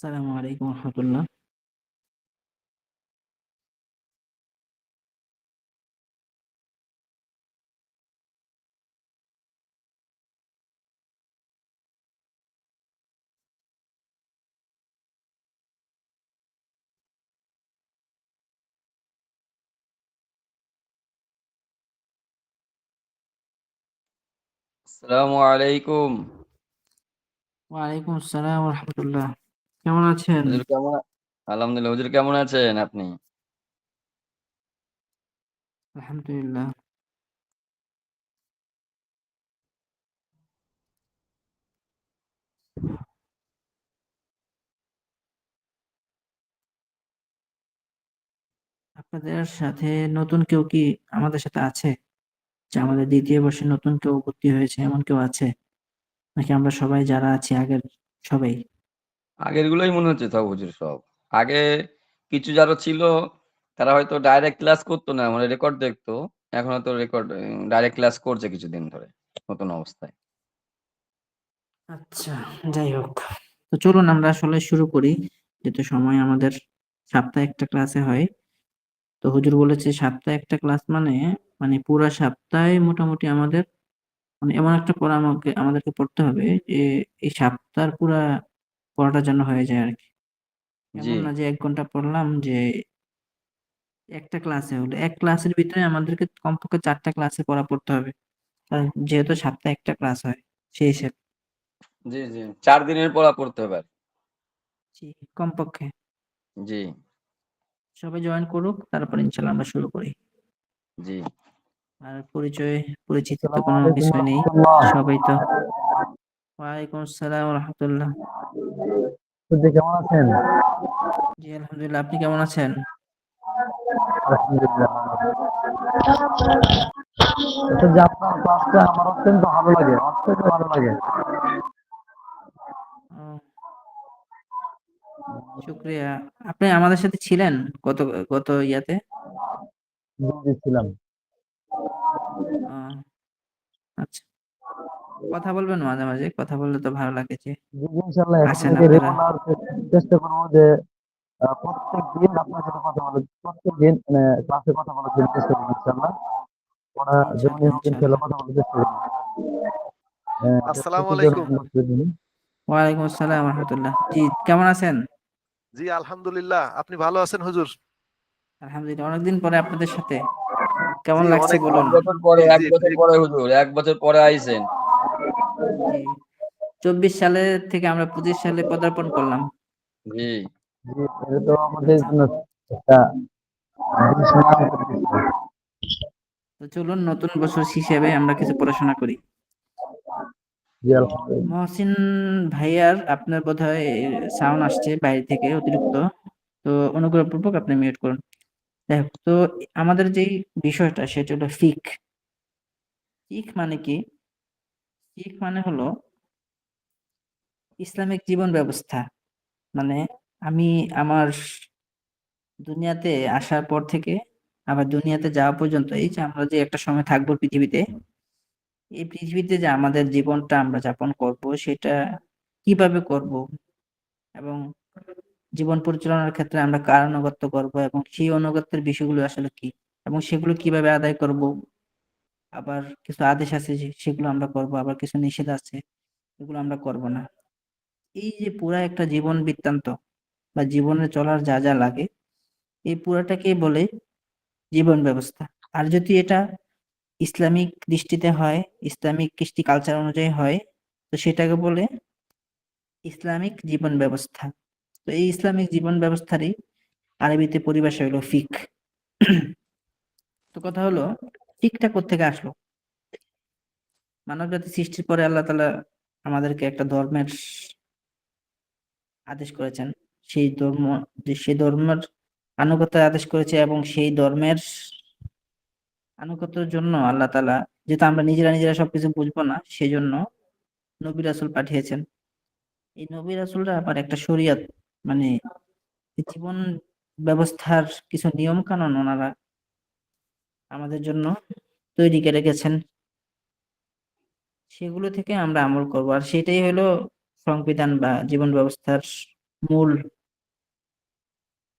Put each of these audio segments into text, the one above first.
আসসালামু আলাইকুম রহমতুল্লাহ। আসসালামু আলাইকুম। ওয়ালাইকুম আসসালাম রহমতুল্লাহ। কেমন আছেন? হুজুর কেমন আলহামদুলিল্লাহ। হুজুর কেমন আছেন আপনি? আলহামদুলিল্লাহ। আপনাদের সাথে নতুন কেউ কি আমাদের সাথে আছে? যে আমাদের দ্বিতীয় বর্ষে নতুন কেউ ভর্তি হয়েছে এমন কেউ আছে? নাকি আমরা সবাই যারা আছি আগের সবাই? আগেরগুলোই মনে হচ্ছে সব হুজুর সব। আগে কিছু যারা ছিল তারা হয়তো ডাইরেক্ট ক্লাস করতো না, মানে রেকর্ড দেখতো। এখন হয়তো রেকর্ড ডাইরেক্ট ক্লাস করছে কিছুদিন ধরে নতুন অবস্থায়। আচ্ছা, যাই হোক। তো চলুন আমরা আসলে শুরু করি। যেহেতু সময় আমাদের সপ্তাহে একটা ক্লাসে হয়। তো হুজুর বলেছে সপ্তাহে একটা ক্লাস মানে পুরা সপ্তাহে মোটামুটি আমাদের মানে এমন একটা পড়া আমাদেরকে পড়তে হবে যে এই সপ্তাহের পুরা পড়াটা যেন হয়ে যায় আরকি। জি, এমন না যে ১ ঘন্টা পড়লাম যে একটা ক্লাসে হলো। এক ক্লাসের ভিতরে আমাদেরকে কমপক্ষে ৪ টা ক্লাসে পড়া পড়তে হবে। কারণ যেহেতু সপ্তাহে একটা ক্লাস হয় সেই হিসেবে। জি, জি। ৪ দিনের পড়া পড়তে হবে আর। জি, কমপক্ষে। জি, সবাই জয়েন করুক তারপর ইনশাআল্লাহ আমরা শুরু করি। জি। আর পরিচিতির তো আসসালামু কোনো আলাইকুম বিষয় নেই। রহমতুল্লাহ। সবাই তো ওয়ালাইকুম আসসালাম ওয়া রাহমাতুল্লাহ। আপনি কেমন আছেন? জি, আলহামদুলিল্লাহ। আপনি কেমন আছেন? আলহামদুলিল্লাহ আচ্ছা, যে আপনার ক্লাসটা আমার অত্যন্ত ভালো লাগে, অত্যন্ত ভালো লাগে। ও শুকরিয়া। আপনি আমাদের সাথে ছিলেন গত গত ইয়াতে? ছিলাম। ও আচ্ছা। কথা বলবেন মাঝে, মাঝে। কথা বললে তো ভালো লাগে যে জি, ইনশাআল্লাহ এখন আছেন থেকে আপনারা। রেগুলার চেষ্টা করবো যে প্রত্যেকদিন আপনার সাথে কথা বলে, প্রত্যেকদিন মানে ক্লাসে কথা বলার জন্য চেষ্টা করবো ইনশাআল্লাহ। ওরা জি, যেমনই ইনশাআল্লাহ, হোক ইনশাআল্লাহ ইনশাআল্লাহ। কথা বলার চেষ্টা করবো। আসসালামু প্রত্যেকের আলাইকুম। অনুরোধ করে দিন। ওয়ালাইকুম আসসালাম ওয়া রাহমাতুল্লাহ। জি, কেমন আছেন? জি, আলহামদুলিল্লাহ। আপনি ভালো আছেন হুজুর? আলহামদুলিল্লাহ। অনেকদিন পরে আপনাদের সাথে। কেমন জি, লাগছে অনেক ১ বলুন? বছর পরে জি, ১ জি, বছর ঠিক। পরে হুজুর, ১ বছর পরে আইছেন। জি। ২৪ সালে থেকে আমরা ২৫ সালে পদার্পণ করলাম। জি, জি, এটা তো আমাদের আচ্ছা। জন্য একটা বিস্ময় করতেছে। তো চলুন নতুন বছর হিসেবে আমরা কিছু পড়াশোনা করি। জি, আলহামদুলিল্লাহ। মহসিন ভাইয়ার আপনার বোধহয় সাউন্ড আসছে বাইরে থেকে অতিরিক্ত। তো অনুগ্রহপূর্বক আপনি মিউট করুন। যাই হোক, তো আমাদের যেই বিষয়টা সেটা হলো ফিকহ। ফিকহ মানে কি? ফিকহ মানে হলো ইসলামিক জীবন ব্যবস্থা। মানে আমি আমার দুনিয়াতে আসার পর থেকে আবার দুনিয়াতে যাওয়া পর্যন্ত এই যে আমরা যে একটা সময় থাকবো পৃথিবীতে, এই পৃথিবীতে যে আমাদের জীবনটা আমরা যাপন করব সেটা কিভাবে করব এবং জীবন পরিচালনার ক্ষেত্রে আমরা কার আনুগত্য করব এবং সেই আনুগত্যের বিষয়গুলো আসলে কি এবং সেগুলো কিভাবে আদায় করব। আবার কিছু আদেশ আছে যে সেগুলো আমরা করব, আবার কিছু নিষেধ আছে এগুলো আমরা করব না। এই যে পুরা একটা জীবন বৃত্তান্ত বা জীবনে চলার যা যা লাগে এই পুরাটাকেই বলে জীবন ব্যবস্থা। আর যদি এটা ইসলামিক দৃষ্টিতে হয়, ইসলামিক কৃষ্টি কালচার অনুযায়ী হয়, তো সেটাকে বলে ইসলামিক জীবন ব্যবস্থা। তো এই ইসলামিক জীবন ব্যবস্থারই আরবিতে পরিভাষা হলো ফিকহ। তো কথা হলো ফিকহটা কোত্থেকে আসলো? মানবজাতি সৃষ্টির পরে আল্লাহ তাআলা আমাদেরকে একটা ধর্মের আদেশ করেছেন। সেই ধর্ম সেই ধর্মের আনুগত্যের আদেশ করেছে এবং সেই ধর্মের আনুগত্যের জন্য আল্লাহ তাআলা, যেহেতু আমরা নিজেরা সবকিছু বুঝবো না, সেজন্য নবী রাসূল পাঠিয়েছেন। এই নবী রাসূলরা আবার একটা শরীয়ত মানে জীবন ব্যবস্থার কিছু নিয়ম কানুন ওনারা আমাদের জন্য তৈরি করে রেখেছেন। সেগুলো থেকে আমরা আমল করব। আর সেটাই হলো সংবিধান বা জীবন ব্যবস্থার মূল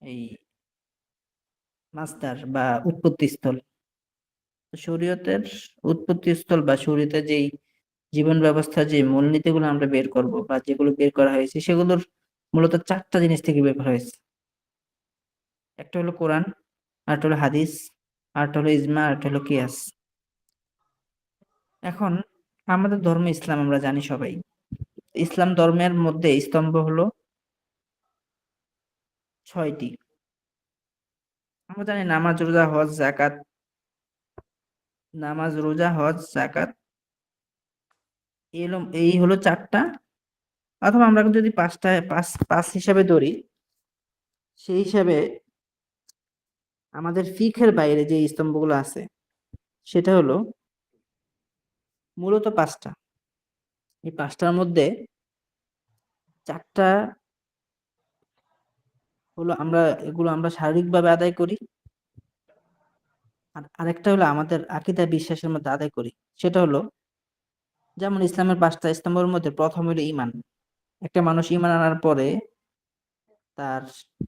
এই মাসদার বা উৎপত্তি স্থল। শরীয়তের উৎপত্তি স্থল বা শরীয়তের যেই জীবন ব্যবস্থার যে মূলনীতিগুলো আমরা বের করব বা যেগুলো বের করা হয়েছে সেগুলোর মূলত 4টা জিনিস থেকে বের করা হয়েছে। একটা হলো কোরআন, আরেকটা হলো হাদিস, আরেকটা হলো ইজমা, আরেকটা হলো কিয়াস। এখন আমাদের ধর্ম ইসলাম আমরা জানি সবাই। ইসলাম ধর্মের মধ্যে স্তম্ভ হলো 6টি। আমরা জানি নামাজ, রোজা, হজ, যাকাত। নামাজ, রোজা, হজ, যাকাত এই হলো 4টা, অথবা আমরা যদি 5টা পাঁচ হিসাবে ধরি, সেই হিসাবে আমাদের ফিকহের বাইরে যে স্তম্ভগুলো আছে সেটা হলো মূলত 5টা। এই 5টার মধ্যে 4টা হলো এগুলো আমরা শারীরিকভাবে আদায় করি, আর আরেকটা হলো আমাদের আকীদা বিশ্বাসের মধ্যে আদায় করি। সেটা হলো, যেমন ইসলামের 5টা স্তম্ভের মধ্যে প্রথম হলো ঈমান। একটা মানুষ ঈমান আনার পরে তার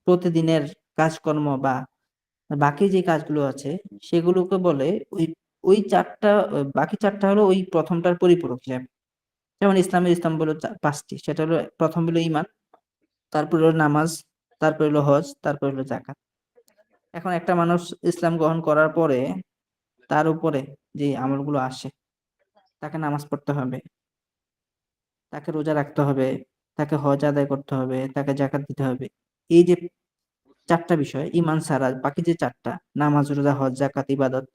প্রতিদিনের কাজকর্ম বা বাকি যে কাজগুলো আছে সেগুলোকে বলে ওই ওই 4টা, বাকি 4টা হলো ওই প্রথমটার পরিপূরক হিসাবে। যেমন ইসলামের স্তম্ভ হলো 5টি, সেটা হলো প্রথম হলো ঈমান, তারপর হলো নামাজ, তারপর হলো হজ, তারপর হলো যাকাত। এখন একটা মানুষ ইসলাম গ্রহণ করার পরে তার উপরে যে আমলগুলো আসে, তাকে নামাজ পড়তে হবে, তাকে রোজা রাখতে হবে, তাকে হজ আদায় করতে হবে, তাকে যাকাত দিতে হবে। এই যে 4টা বিষয়, ঈমান ছাড়া বাকি যে 4টা, নামাজ, রোজা, হজ, যাকাত, ইবাদত,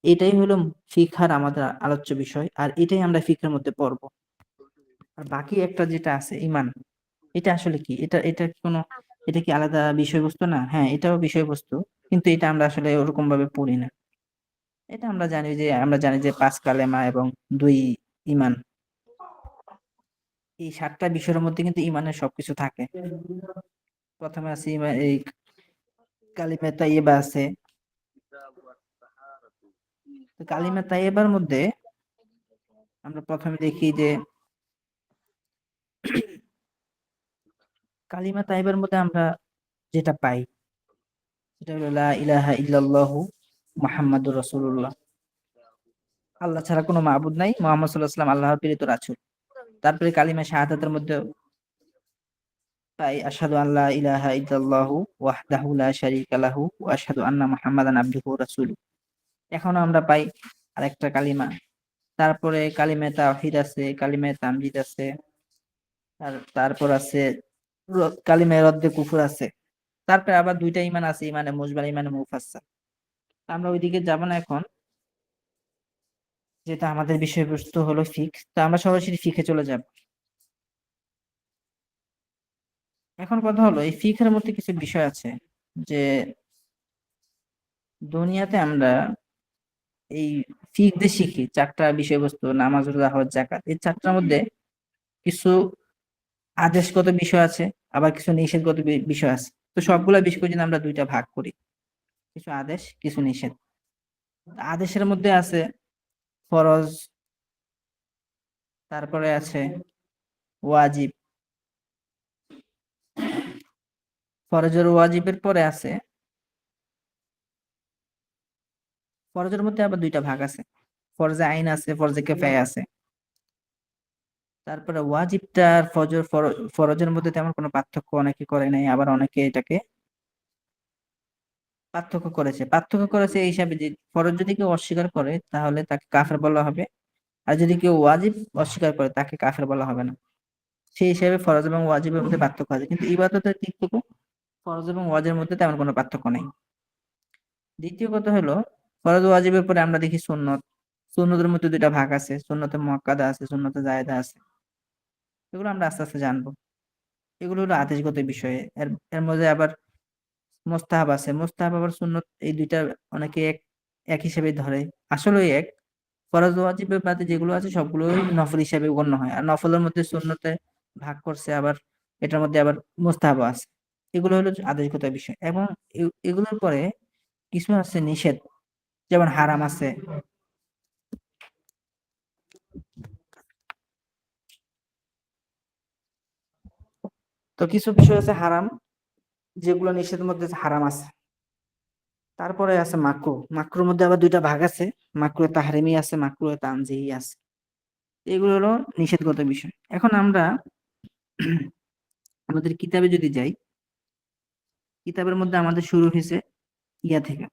এটাই হলো ফিকহার আমাদের আলোচ্য বিষয়, আর এটাই আমরা ফিকহের মধ্যে পড়বো। আর বাকি একটা যেটা আছে ঈমান, এটা আসলে কি? এটা কি কোনো, এটা কি আলাদা বিষয়বস্তু না? হ্যাঁ, এটাও বিষয়বস্তু, কিন্তু এটা আমরা আসলে ওরকম ভাবে পড়ি না। এটা আমরা জানি যে 5 কালেমা এবং 2 ঈমান। এই 7টা বিষয়ের মধ্যে কিন্তু ঈমানের সবকিছু থাকে। প্রথমে আছে এই কালিমা তাইয়্যিবা আছে। তো কালিমা তাইয়্যিবার মধ্যে আমরা প্রথমে দেখি যে কালিমা তাইয়্যিবার মধ্যে আমরা যেটা পাই সেটা হলো লা ইলাহা ইল্লাল্লাহু মুহাম্মাদুর রাসূলুল্লাহ। আল্লাহ ছাড়া কোনো মাবুদ নাই, মুহাম্মদ সাল্লাল্লাহু আলাইহি ওয়াসাল্লাম আল্লাহর প্রেরিত রাসূল। তারপরে কালিমা শাহাদাতের মধ্যে পাই আশহাদু আল্লা ইলাহা ইল্লাল্লাহু ওয়াহদাহু লা শারীকা লাহু ওয়া আশহাদু আন্না মুহাম্মাদান আবদুহু ওয়া রাসূলুহু। এখনো আমরা পাই আরেকটা কালিমা। তারপরে কালিমায়ে তাওহীদ আছে, কালিমায়ে তামজিদ আছে, তারপর আছে কালিমায়ে রদ্দে কুফর আছে। তারপরে আবার 2টা ঈমান আছে, ঈমানে মুজমাল, ঈমানে মুফাসসাল। আমরা ওইদিকে যাব না এখন, যেটা আমাদের বিষয়বস্তু হলো ফিকহ। তো আমরা সরাসরি ফিকহে চলে যাব। এখন কথা হলো, এই ফিকহের মধ্যে কিছু বিষয় আছে যে দুনিয়াতে আমরা এই ফিকহ দিয়ে শিখি 4টা বিষয়বস্তু, নামাজ, রোজা, হজ, যাকাত। এই 4টার মধ্যে কিছু আদেশগত বিষয় আছে, আবার কিছু নিষেধগত বিষয় আছে। তো সবগুলা বিষয় যদি আমরা 2টা ভাগ করি, কিছু আদেশ, কিছু নিষেধ। আদেশের মধ্যে আছে ফরজ, তারপরে আছে ওয়াজিব। ফরজের ওয়াজিবের পরে আছে, ফরজের মধ্যে আবার 2টা ভাগ আছে, ফরজে আইন আছে, ফরজে কিফায়া আছে। তারপরে ওয়াজিবটা আর ফরজের মধ্যে তেমন কোনো পার্থক্য অনেকে করে নাই, আবার অনেকে এটাকে পার্থক্য করেছে এই হিসাবে যে ফরজ যদি কেউ অস্বীকার করে তাহলে তাকে কাফের বলা হবে, আর যদি কেউ ওয়াজিব অস্বীকার করে তাকে কাফের বলা হবে না। সেই হিসাবে ফরজ এবং ওয়াজিবের মধ্যে পার্থক্য আছে, কিন্তু ইবাদতের দিক থেকে ফরজ এবং ওয়াজিবের মধ্যে তেমন কোনো পার্থক্য নেই। দ্বিতীয় কথা হলো, ফরজ ওয়াজিবের পরে আমরা দেখি সুন্নত। সুন্নতের মধ্যে 2টা ভাগ আছে, সুন্নতে মুআক্কাদা আছে, সুন্নতে জায়েদা আছে। এগুলো আমরা আস্তে আস্তে জানবো। এগুলো হলো আদেশগত বিষয়। এর এর মধ্যে আবার মোস্তাহাব আছে, মোস্তাহাব আবার সুন্নত, এই 2টা অনেকে এক এক হিসেবে ধরে। আসলেই এক। ফরজ ওয়াজিবের বাদে যেগুলো আছে সবগুলোই নফল হিসেবে গণ্য হয়, আর নফলের মধ্যে সুন্নতে ভাগ করছে, আবার এটার মধ্যে আবার মোস্তাহাব আছে। এগুলো হলো আদেশগত বিষয়, এবং এগুলোর পরে কিছু আছে নিষেধ, যেমন হারাম আছে। তো তো কিছু বিষয় আছে হারাম, যেগুলো নিষেধের মধ্যে হারাম আছে। তারপরে আছে মাকরু। মাকরুর মধ্যে আবার দুইটা ভাগ আছে, মাকরুয়ে তাহরিমি আছে, মাকরুয়ে তানজিহি আছে। এগুলো হলো নিষেধগত বিষয়। এখন আমরা আমাদের কিতাবে যদি যাই, কিতাবের মধ্যে আমাদের শুরু হয়েছে ইয়া থেকে।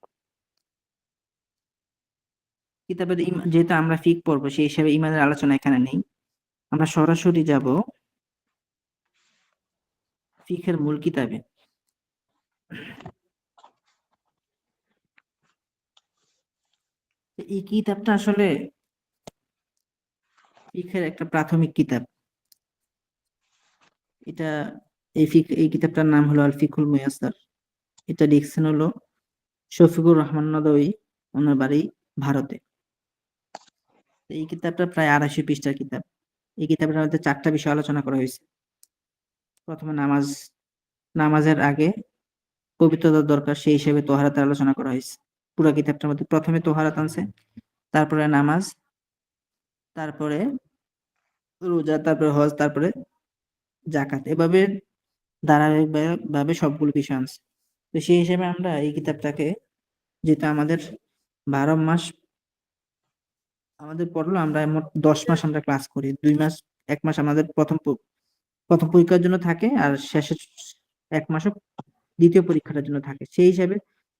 কিতাবের যেহেতু আমরা ফিক পড়বো, সেই হিসাবে ইমানের আলোচনা এখানে নেই। আমরা সরাসরি যাব ফিকের মূল কিতাবে। এই কিতাবটা আসলে ফিকের একটা প্রাথমিক কিতাব। এটা এই কিতাবটার নাম হলো আল ফিকুল মুয়াসসার। এটা লিখছেন হলো শফিকুর রহমান নদভী, ওনার বাড়ি ভারতে। এই কিতাবটা প্রায় ২৮০ পৃষ্ঠার কিতাব। এই কিতাবের মধ্যে ৪টা বিষয় আলোচনা করা হয়েছে। প্রথমে নামাজের আগে পবিত্রতার দরকার, সেই হিসেবে তোহারাতের আলোচনা করা হয়েছে। পুরা কিতাবটার মধ্যে প্রথমে তোহারাত আনছে, তারপরে নামাজ, তারপরে রোজা, তারপরে হজ, তারপরে জাকাত, এভাবে ধারাবাহিকভাবে সবগুলো বিষয় আনছে। তো সেই হিসেবে আমরা এই কিতাবটাকে, যেটা আমাদের ১২ মাস আমাদের পড়লো, আমরা মোট ১০ মাস আমরা ক্লাস করি। ২ মাস, ১ মাস আমাদের প্রথম পরীক্ষার জন্য থাকে, আর শেষে ১ মাসও দ্বিতীয় পরীক্ষাটার জন্য থাকে। সেই হিসাবে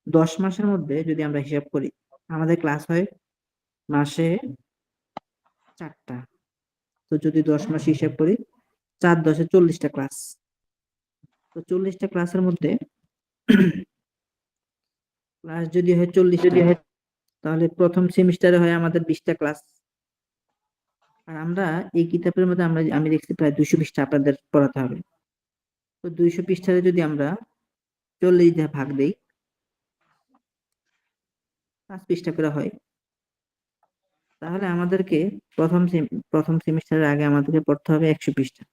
১০ মাসের মধ্যে যদি আমরা হিসাব করি, আমাদের ক্লাস হয় মাসে ৪টা। তো যদি ১০ মাস হিসাব করি, ৪×১০ = ৪০টা ক্লাস। তো ৪০টা ক্লাসের মধ্যে ক্লাস যদি হয় ৪০টা, তাহলে প্রথম সেমিস্টারে হয় আমাদের 20টা ক্লাস। আর আমরা এই কিতাবের মধ্যে আমি দেখছি প্রায় ২০০ পৃষ্ঠা আপনাদের পড়াতে হবে। তো ২০০ পৃষ্ঠারে যদি আমরা ৪০ দিয়ে ভাগ দেই, ৫ পৃষ্ঠা করে হয়। তাহলে আমাদেরকে প্রথম সেমিস্টারের আগে আমাদেরকে পড়তে হবে ১০০ পৃষ্ঠা।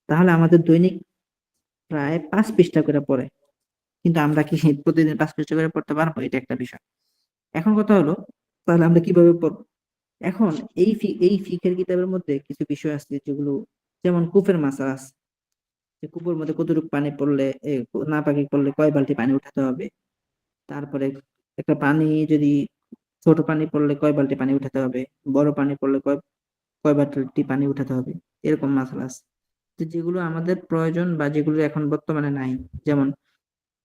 তাহলে আমাদের দৈনিক প্রায় ৫ পৃষ্ঠা করে পড়ে। কিন্তু আমরা কি প্রতিদিন ৫ পৃষ্ঠা করে পড়তে পারবো? এটা একটা বিষয়। এখন কথা হলো, তাহলে আমরা কিভাবে পড়বো? এখন এই ফিকহের কিতাবের মধ্যে কিছু বিষয় আছে যেগুলো, যেমন কূপের মাসালা আছে, যে কূপের মধ্যে কতটুকু পানি পড়লে, নাপাকি পড়লে কয় বালতি পানি উঠাতে হবে। তারপরে একটা পানি যদি, ছোট পানি পড়লে কয় বালতি পানি উঠাতে হবে, বড় পানি পড়লে কয় কয় বালতি পানি উঠাতে হবে, এরকম মাসালা আছে। তো যেগুলো আমাদের প্রয়োজন বা যেগুলো এখন বর্তমানে নাই, যেমন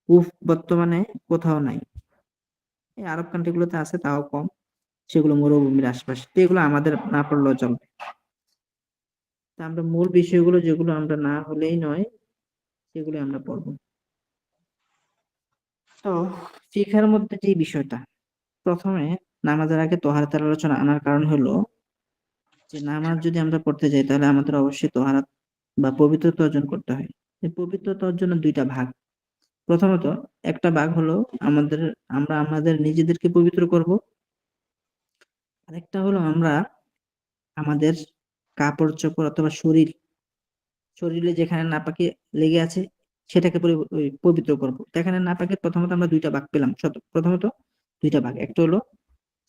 কূপ বর্তমানে কোথাও নাই, এই আরব কান্ট্রি গুলোতে আছে, তাও কম। সেগুলো মরুভূমির আশপাশে, তো এগুলো আমাদের না পড়লেও চলবে। তা আমরা মূল বিষয়গুলো, যেগুলো আমরা না হলেই নয়, সেগুলো আমরা পড়বো। তো ফিকহের মধ্যে যে বিষয়টা, প্রথমে নামাজের আগে তোহারাতের আলোচনা আনার কারণ হলো যে নামাজ যদি আমরা পড়তে যাই, তাহলে আমাদের অবশ্যই তোহারাত বা পবিত্রতা অর্জন করতে হয়। এই পবিত্রতা অর্জনের দুইটা ভাগ। প্রথমত, একটা ভাগ হলো আমাদের, আমরা আমাদের নিজেদেরকে পবিত্র করব। আরেকটা হলো আমরা আমাদের কাপড় চোপড় অথবা শরীরে যেখানে নাপাকি লেগে আছে, সেটাকে পবিত্র করব। তো এখানে নাপাকের প্রথমত আমরা দুইটা ভাগ পেলাম। প্রথমত দুইটা ভাগ, একটা হলো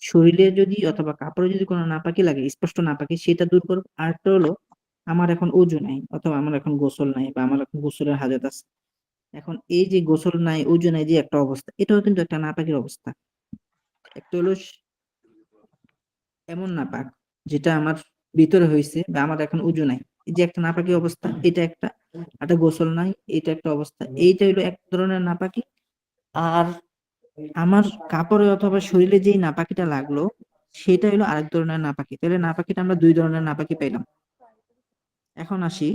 শরীরে যদি অথবা কাপড়ে যদি কোনো নাপাকি লাগে, স্পষ্ট নাপাকি, সেটা দূর করব। আরেকটা হলো আমার এখন ওযু নাই, অথবা আমার এখন গোসল নাই, বা আমার এখন গোসলের হাজত আছে। এখন এই যে গোসল নাই, ওযু নাই, যে একটা অবস্থা, এটাও কিন্তু একটা নাপাকের অবস্থা। একটা হলো এমন নাপাক যেটা আমার ভিতরে হয়েছে, বা আমার এখন ওযু নাই, এই যে একটা নাপাকি অবস্থা, এটা একটা। একটা গোসল নাই, এটা একটা অবস্থা, এইটা হলো এক ধরনের নাপাকি। আর আমার কাপড়ে অথবা শরীরে যেই নাপাকিটা লাগলো, সেটা হলো আরেক ধরনের নাপাকি। তাহলে নাপাকিটা আমরা দুই ধরনের নাপাকি পেলাম। এখন আসি,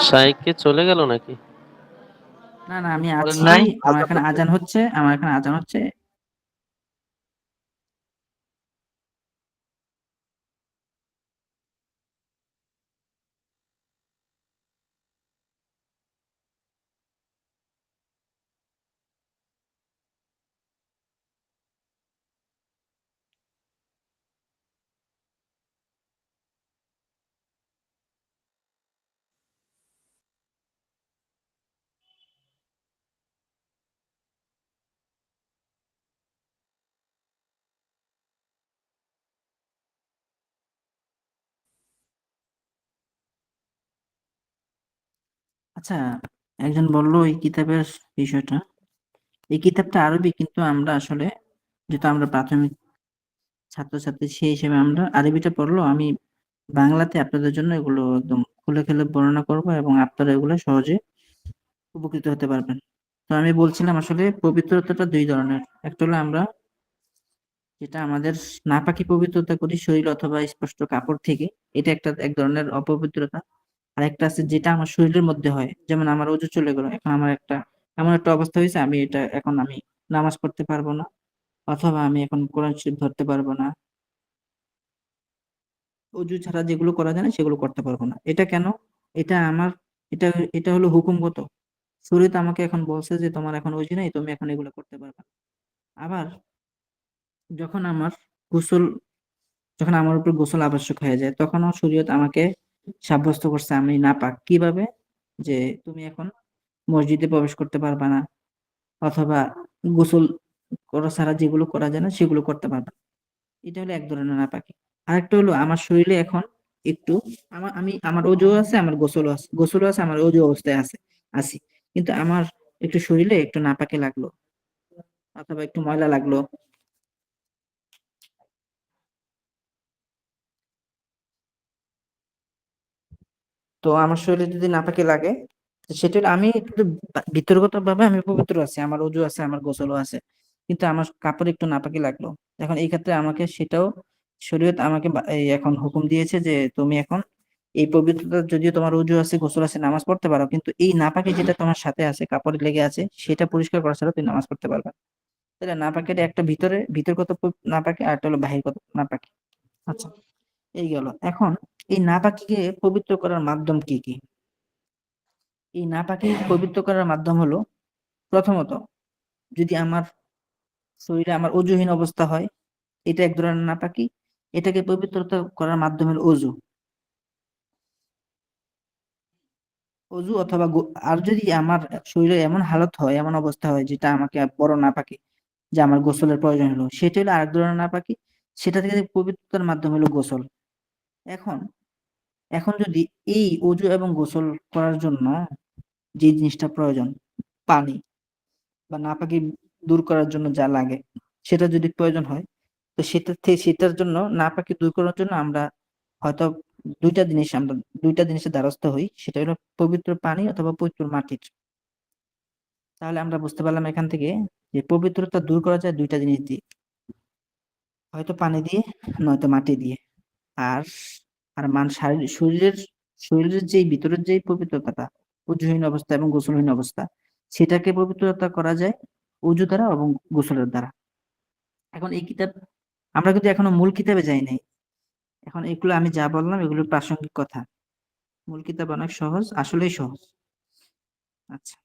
শাইখ কি চলে গেল নাকি? না না, আমি বলেন আছি। নাই আমার এখানে আজান হচ্ছে, আমার এখানে আজান হচ্ছে। আচ্ছা, একজন বলল এই কিতাবের বিষয়টা। এই কিতাবটা আরবি, কিন্তু আমরা আসলে, যেহেতু আমরা প্রাথমিক ছাত্রছাত্রী, সেই হিসেবে আমরা আরবিটা পড়লেও আমি বাংলাতে আপনাদের জন্য এগুলো একদম খুলে খুলে বর্ণনা করব, এবং আপনারা এগুলো সহজে উপকৃত হতে পারবেন। তো আমি বলছিলাম আসলে পবিত্রতাটা দুই ধরনের। একটা হলো আমরা যেটা আমাদের নাপাকি পবিত্রতা করি শরীর অথবা স্পষ্ট কাপড় থেকে, এটা একটা এক ধরনের অপবিত্রতা। আর একটা আছে যেটা আমার শরীরের মধ্যে হয়, যেমন আমার ওযু চলে গেল, এখন আমার একটা এমন একটা অবস্থা হয়েছে, আমি এটা এখন আমি নামাজ পড়তে পারবো না, অথবা আমি এখন কোরআন শরীফ ধরতে পারবো না, ওযু ছাড়া যেগুলো করা যায় না সেগুলো করতে পারবো না। এটা কেন? এটা আমার, এটা এটা হলো হুকুমগত। শরীয়ত আমাকে এখন বলছে যে তোমার এখন ওযু নাই, তুমি এখন এগুলো করতে পারবে না। আবার যখন আমার গোসল যখন আমার উপর গোসল আবশ্যক হয়ে যায়, তখনও শরীয়ত আমাকে সাব্যস্ত করছে আমি নাপাক। কিভাবে? যে তুমি এখন মসজিদে প্রবেশ করতে পারবা না, অথবা গোসল করা ছাড়া যেগুলো করা যায় না সেগুলো করতে পারবা না। এটা হলো এক ধরনের নাপাকি। আরেকটা হলো আমার শরীরে এখন একটু, আমার ওযু আছে, আমার গোসলও আছে, আমার ওযু অবস্থায় আছি, কিন্তু আমার একটু শরীরে একটু নাপাকি লাগলো, অথবা একটু ময়লা লাগলো। তো আমার শরীরে যদি নাপাকি লাগে, তো সেটা হলো আমি কিন্তু ভিতরগত ভাবে আমি পবিত্র আছি, আমার ওযু আছে, আমার গোসলও আছে, কিন্তু আমার কাপড়ে একটু নাপাকি লাগলো। এখন এই ক্ষেত্রে আমাকে সেটাও শরীয়ত আমাকে এই এখন হুকুম দিয়েছে যে তুমি এখন এই পবিত্রতা, যদিও তোমার ওযু আছে, গোসল আছে, নামাজ পড়তে পারো, কিন্তু এই নাপাকি যেটা তোমার সাথে আছে, কাপড়ে লেগে আছে, সেটা পরিষ্কার করা ছাড়া তুমি নামাজ পড়তে পারবে না। তাহলে নাপাকিটা একটা ভিতরগত নাপাকি, আর একটা হলো বাহিরগত নাপাকি। আচ্ছা, এই গেল। এখন এই নাপাকিকে পবিত্র করার মাধ্যম কি কি? এই নাপাকি পবিত্র করার মাধ্যম হলো, প্রথমত, যদি আমার শরীরে আমার ওজুহীন অবস্থা হয়, এটা এক ধরনের নাপাকি। এটাকে পবিত্রতা করার মাধ্যম হলো ওযু। ওযু অথবা আর যদি আমার শরীরে এমন হালত হয়, এমন অবস্থা হয় যেটা আমাকে বড় নাপাকি, যে আমার গোসলের প্রয়োজন হলো, সেটা হলো আরেক ধরনের নাপাকি। সেটা থেকে পবিত্রতার মাধ্যম হলো গোসল। এখন এখন যদি এই ওযু এবং গোসল করার জন্য যে জিনিসটা প্রয়োজন, পানি বা নাপাকি দূর করার জন্য যা লাগে, সেটা যদি প্রয়োজন হয়, তো সেটার জন্য, নাপাকি দূর করার জন্য আমরা হয়তো আমরা দুইটা জিনিসের দ্বারস্থ হই। সেটা হলো পবিত্র পানি অথবা পবিত্র মাটির। তাহলে আমরা বুঝতে পারলাম এখান থেকে যে পবিত্রতা দূর করা যায় দুইটা জিনিস দিয়ে, হয়তো পানি দিয়ে, নয়তো মাটি দিয়ে। আর আর শরীরের যে ভিতরের যে পবিত্রতাটা, ওযুহীন অবস্থা এবং গোসলহীন অবস্থা, সেটাকে পবিত্রতা করা যায় ওযু দ্বারা এবং গোসলের দ্বারা। এখন এই কিতাব, আমরা কিন্তু এখনো মূল কিতাবে যাই নাই। এখন এগুলো আমি যা বললাম এগুলো প্রাসঙ্গিক কথা। মূল কিতাব অনেক সহজ, আসলেই সহজ। আচ্ছা।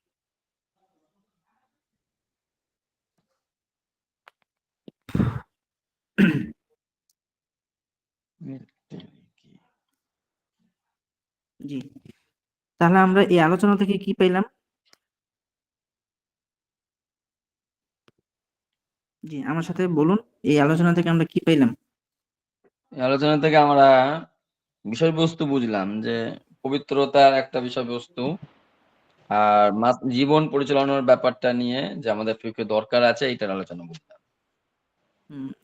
জি, তাহলে আমরা এই আলোচনা থেকে কি পেলাম? জি, আমার সাথে বলুন, এই আলোচনা থেকে আমরা কি পেলাম? এই আলোচনা থেকে আমরা বিষয়বস্তু বুঝলাম যে পবিত্রতার একটা বিষয়বস্তু, আর জীবন পরিচালনার ব্যাপারটা নিয়ে যে আমাদের ফিকহে দরকার আছে, এইটার আলোচনা বুঝলাম।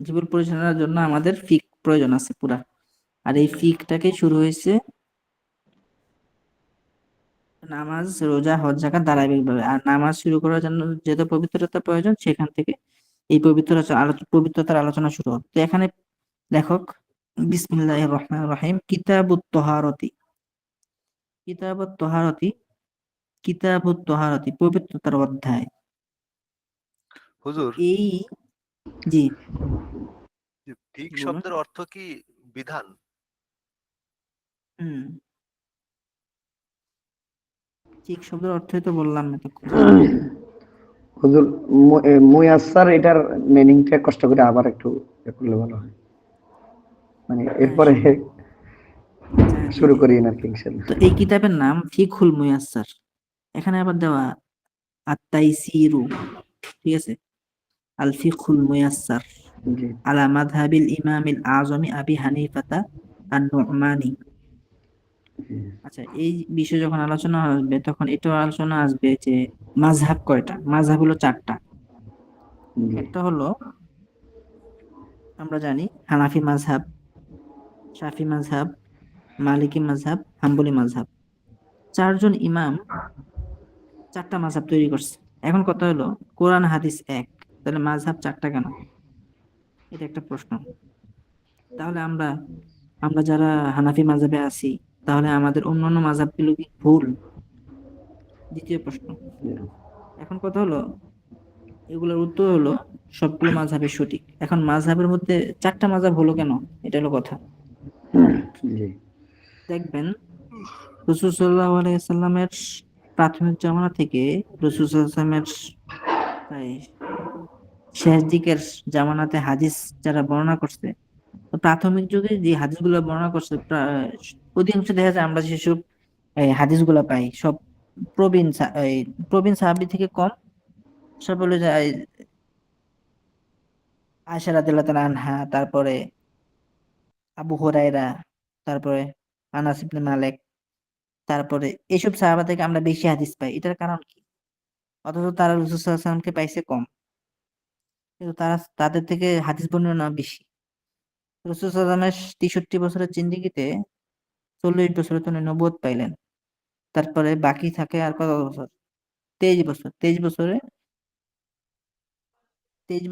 জীবন পরিচালনার জন্য আমাদের ফিক প্রয়োজন আছে পুরা। আর এই ফিকটাকে শুরু হয়েছে নামাজ, রোজা, হজ, যাকাত ধারাবাহিকভাবে। আর নামাজ শুরু করার জন্য যেহেতু পবিত্রতা প্রয়োজন, সেখান থেকে এই পবিত্রতার আলোচনা শুরু হয়। তো এখানে লেখক বিসমিল্লাহির রহমানির রহিম, কিতাবুত তাহারতি, কিতাবুত তহারতি, কিতাবুত তহারতি পবিত্রতার অধ্যায়। তো হুজুর, এই, জি যে ফিক বলুন। শব্দের অর্থ কি বিধান? হুম, ঠিক শব্দের অর্থই তো বললাম এতক্ষণ। হুজুর, মুয়াস্সার এটার মিনিংটা কষ্ট করে আবার একটু করলে ভালো হয়, মানে হ্যাঁ, এরপরে আচ্ছা, জি শুরু জি। করি আর কি ইনশাল্লাহ। তো এই কিতাবের নাম ফিকহুল মুয়াস্সার। এখানে আবার দেওয়া আত-তাইসিরু, ঠিক আছে, আল ফিকহুল মুয়াস্সার জি আলা মাযহাবিল ইমামিল আযমি আবি হানিফাতা আন-নু'মানী। আচ্ছা, এই বিষয়ে যখন আলোচনা আসবে তখন এটাও আলোচনা আসবে যে মাযহাব কয়টা। মাযহাব হলো চারটা। জি একটা হলো আমরা জানি হানাফি মাযহাব, শাফি মাযহাব, মালিকি মাযহাব, হাম্বলি মাযহাব। চারজন ইমাম চারটা মাযহাব তৈরি করছে। এখন কথা হলো কোরআন হাদিস এক, তাহলে মাযহাব চারটা কেন? এটা একটা প্রশ্ন। তাহলে আমরা আমরা যারা হানাফি মাযহাবে আছি, তাহলে আমাদের অন্যান্য মাযহাবগুলো কি ভুল? দ্বিতীয় প্রশ্ন। জি এখন কথা হলো এগুলোর উত্তর হলো সবগুলো মাযহাবের সঠিক। এখন মাযহাবের মধ্যে চারটা মাযহাব হলো কেন? এটা হলো কথা। জি দেখবেন রাসূল সাল্লাল্লাহু আলাইহি সাল্লামের প্রাথমিক জামানা থেকে রাসূল সাল্লাল্লাহু আলাইহি সাল্লামের প্রায় শেষ দিকের জামানাতে হাদিস যারা বর্ণনা করছে, তো প্রাথমিক যুগে যে হাদিসগুলো বর্ণনা করছে অধিকাংশ দেখা যায় আমরা যেসব হাদিসগুলো পাই সব প্রবীণ সাহাবী থেকে কম। সব হলো যে আয়েশা রাদিয়াল্লাহু তাআলা আনহা, তারপরে আবু হুরায়রা, তারপরে আনাস ইবনে মালিক, তারপরে এইসব সাহাবা থেকে আমরা বেশি হাদিস পাই। এটার কারণ কি? অথচ তারা রাসূল সাল্লাল্লাহু আলাইহি সাল্লামকে পাইছে কম, কিন্তু তারা তাদের থেকে হাদিস বর্ণনা বেশি। রাসূল সাল্লাল্লাহু আলাইহি ওয়াসাল্লামের ৬৩ বছরের জিন্দেগিতে ৪০ বছরে তিনি নবুয়ত পাইলেন। তারপরে বাকি থাকে আর কত বছর? ২৩ বছর। ২৩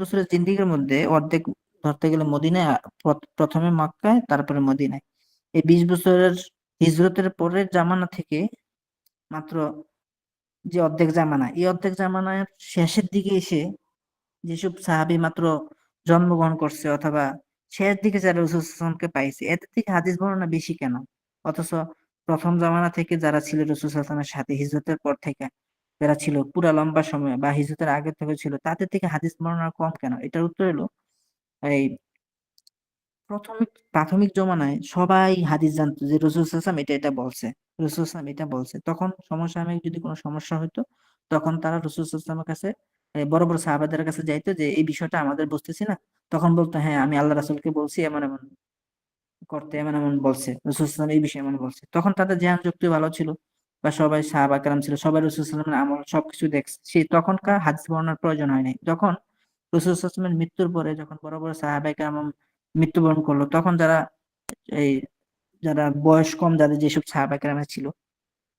বছরের জিন্দেগির মধ্যে অর্ধেক ধরতে গেলে মদিনায়, প্রথমে মক্কায়, তারপরে মদিনায়। এই ২০ বছরের হিজরতের পরের জামানা থেকে মাত্র যে অর্ধেক জামানা, এই অর্ধেক জামানার শেষের দিকে এসে যেসব সাহাবী মাত্র জন্মগ্রহণ করছে অথবা শেষ দিকে যারা রাসূল সাল্লাল্লাহু আলাইহি ওয়াসাল্লামকে পাইছে, এদের থেকে হাদিস বর্ণনা বেশি কেন? অথচ প্রথম জামানা থেকে যারা ছিল রাসূল সাল্লাল্লাহু আলাইহি ওয়াসাল্লামের সাথে, হিজরতের পর থেকে যারা ছিল পুরা লম্বা সময় বা হিজরতের আগে থেকে ছিল, তাদের থেকে হাদিস বর্ণনা কম কেন? এটার উত্তর হলো এই প্রাথমিক জমানায় সবাই হাদিস জানতো যে রাসূল সাল্লাল্লাহু আলাইহি ওয়াসাল্লাম এটা এটা বলছে, রাসূল সাল্লাল্লাহু আলাইহি ওয়াসাল্লাম এটা বলছে। তখন সমসাময়িক যদি কোনো সমস্যা হইতো, তখন তারা রাসূল সাল্লাল্লাহু আলাইহি ওয়াসাল্লামের কাছে, বড় বড় সাহাবাদের কাছে যাইতো যে এই বিষয়টা আমাদের বুঝতেছি না। তখন বলতো, হ্যাঁ আমি আল্লাহ রাসূলকে বলছি এমন এমন করতে, এমন এমন বলছে রাসূল সাল্লাল্লাহু আলাইহি ওয়াসাল্লাম, এই বিষয়ে এমন বলছে। তখন তাদের জ্ঞান শক্তি ভালো ছিল বা সবাই সাহাবা কেরাম ছিল, সবাই রাসূল সাল্লাল্লাহু আলাইহি ওয়াসাল্লামের আমল সবকিছু দেখছে। সেই তখনকার হাদিস বর্ণনার প্রয়োজন হয় নাই। যখন রাসূল সাল্লাল্লাহু আলাইহি ওয়াসাল্লামের মৃত্যুর পরে যখন বড় বড় সাহাবায়ে কেরাম মৃত্যুবরণ করলো, তখন এই যারা বয়স কম, যাদের যেসব সাহাবায়ে কেরাম ছিল,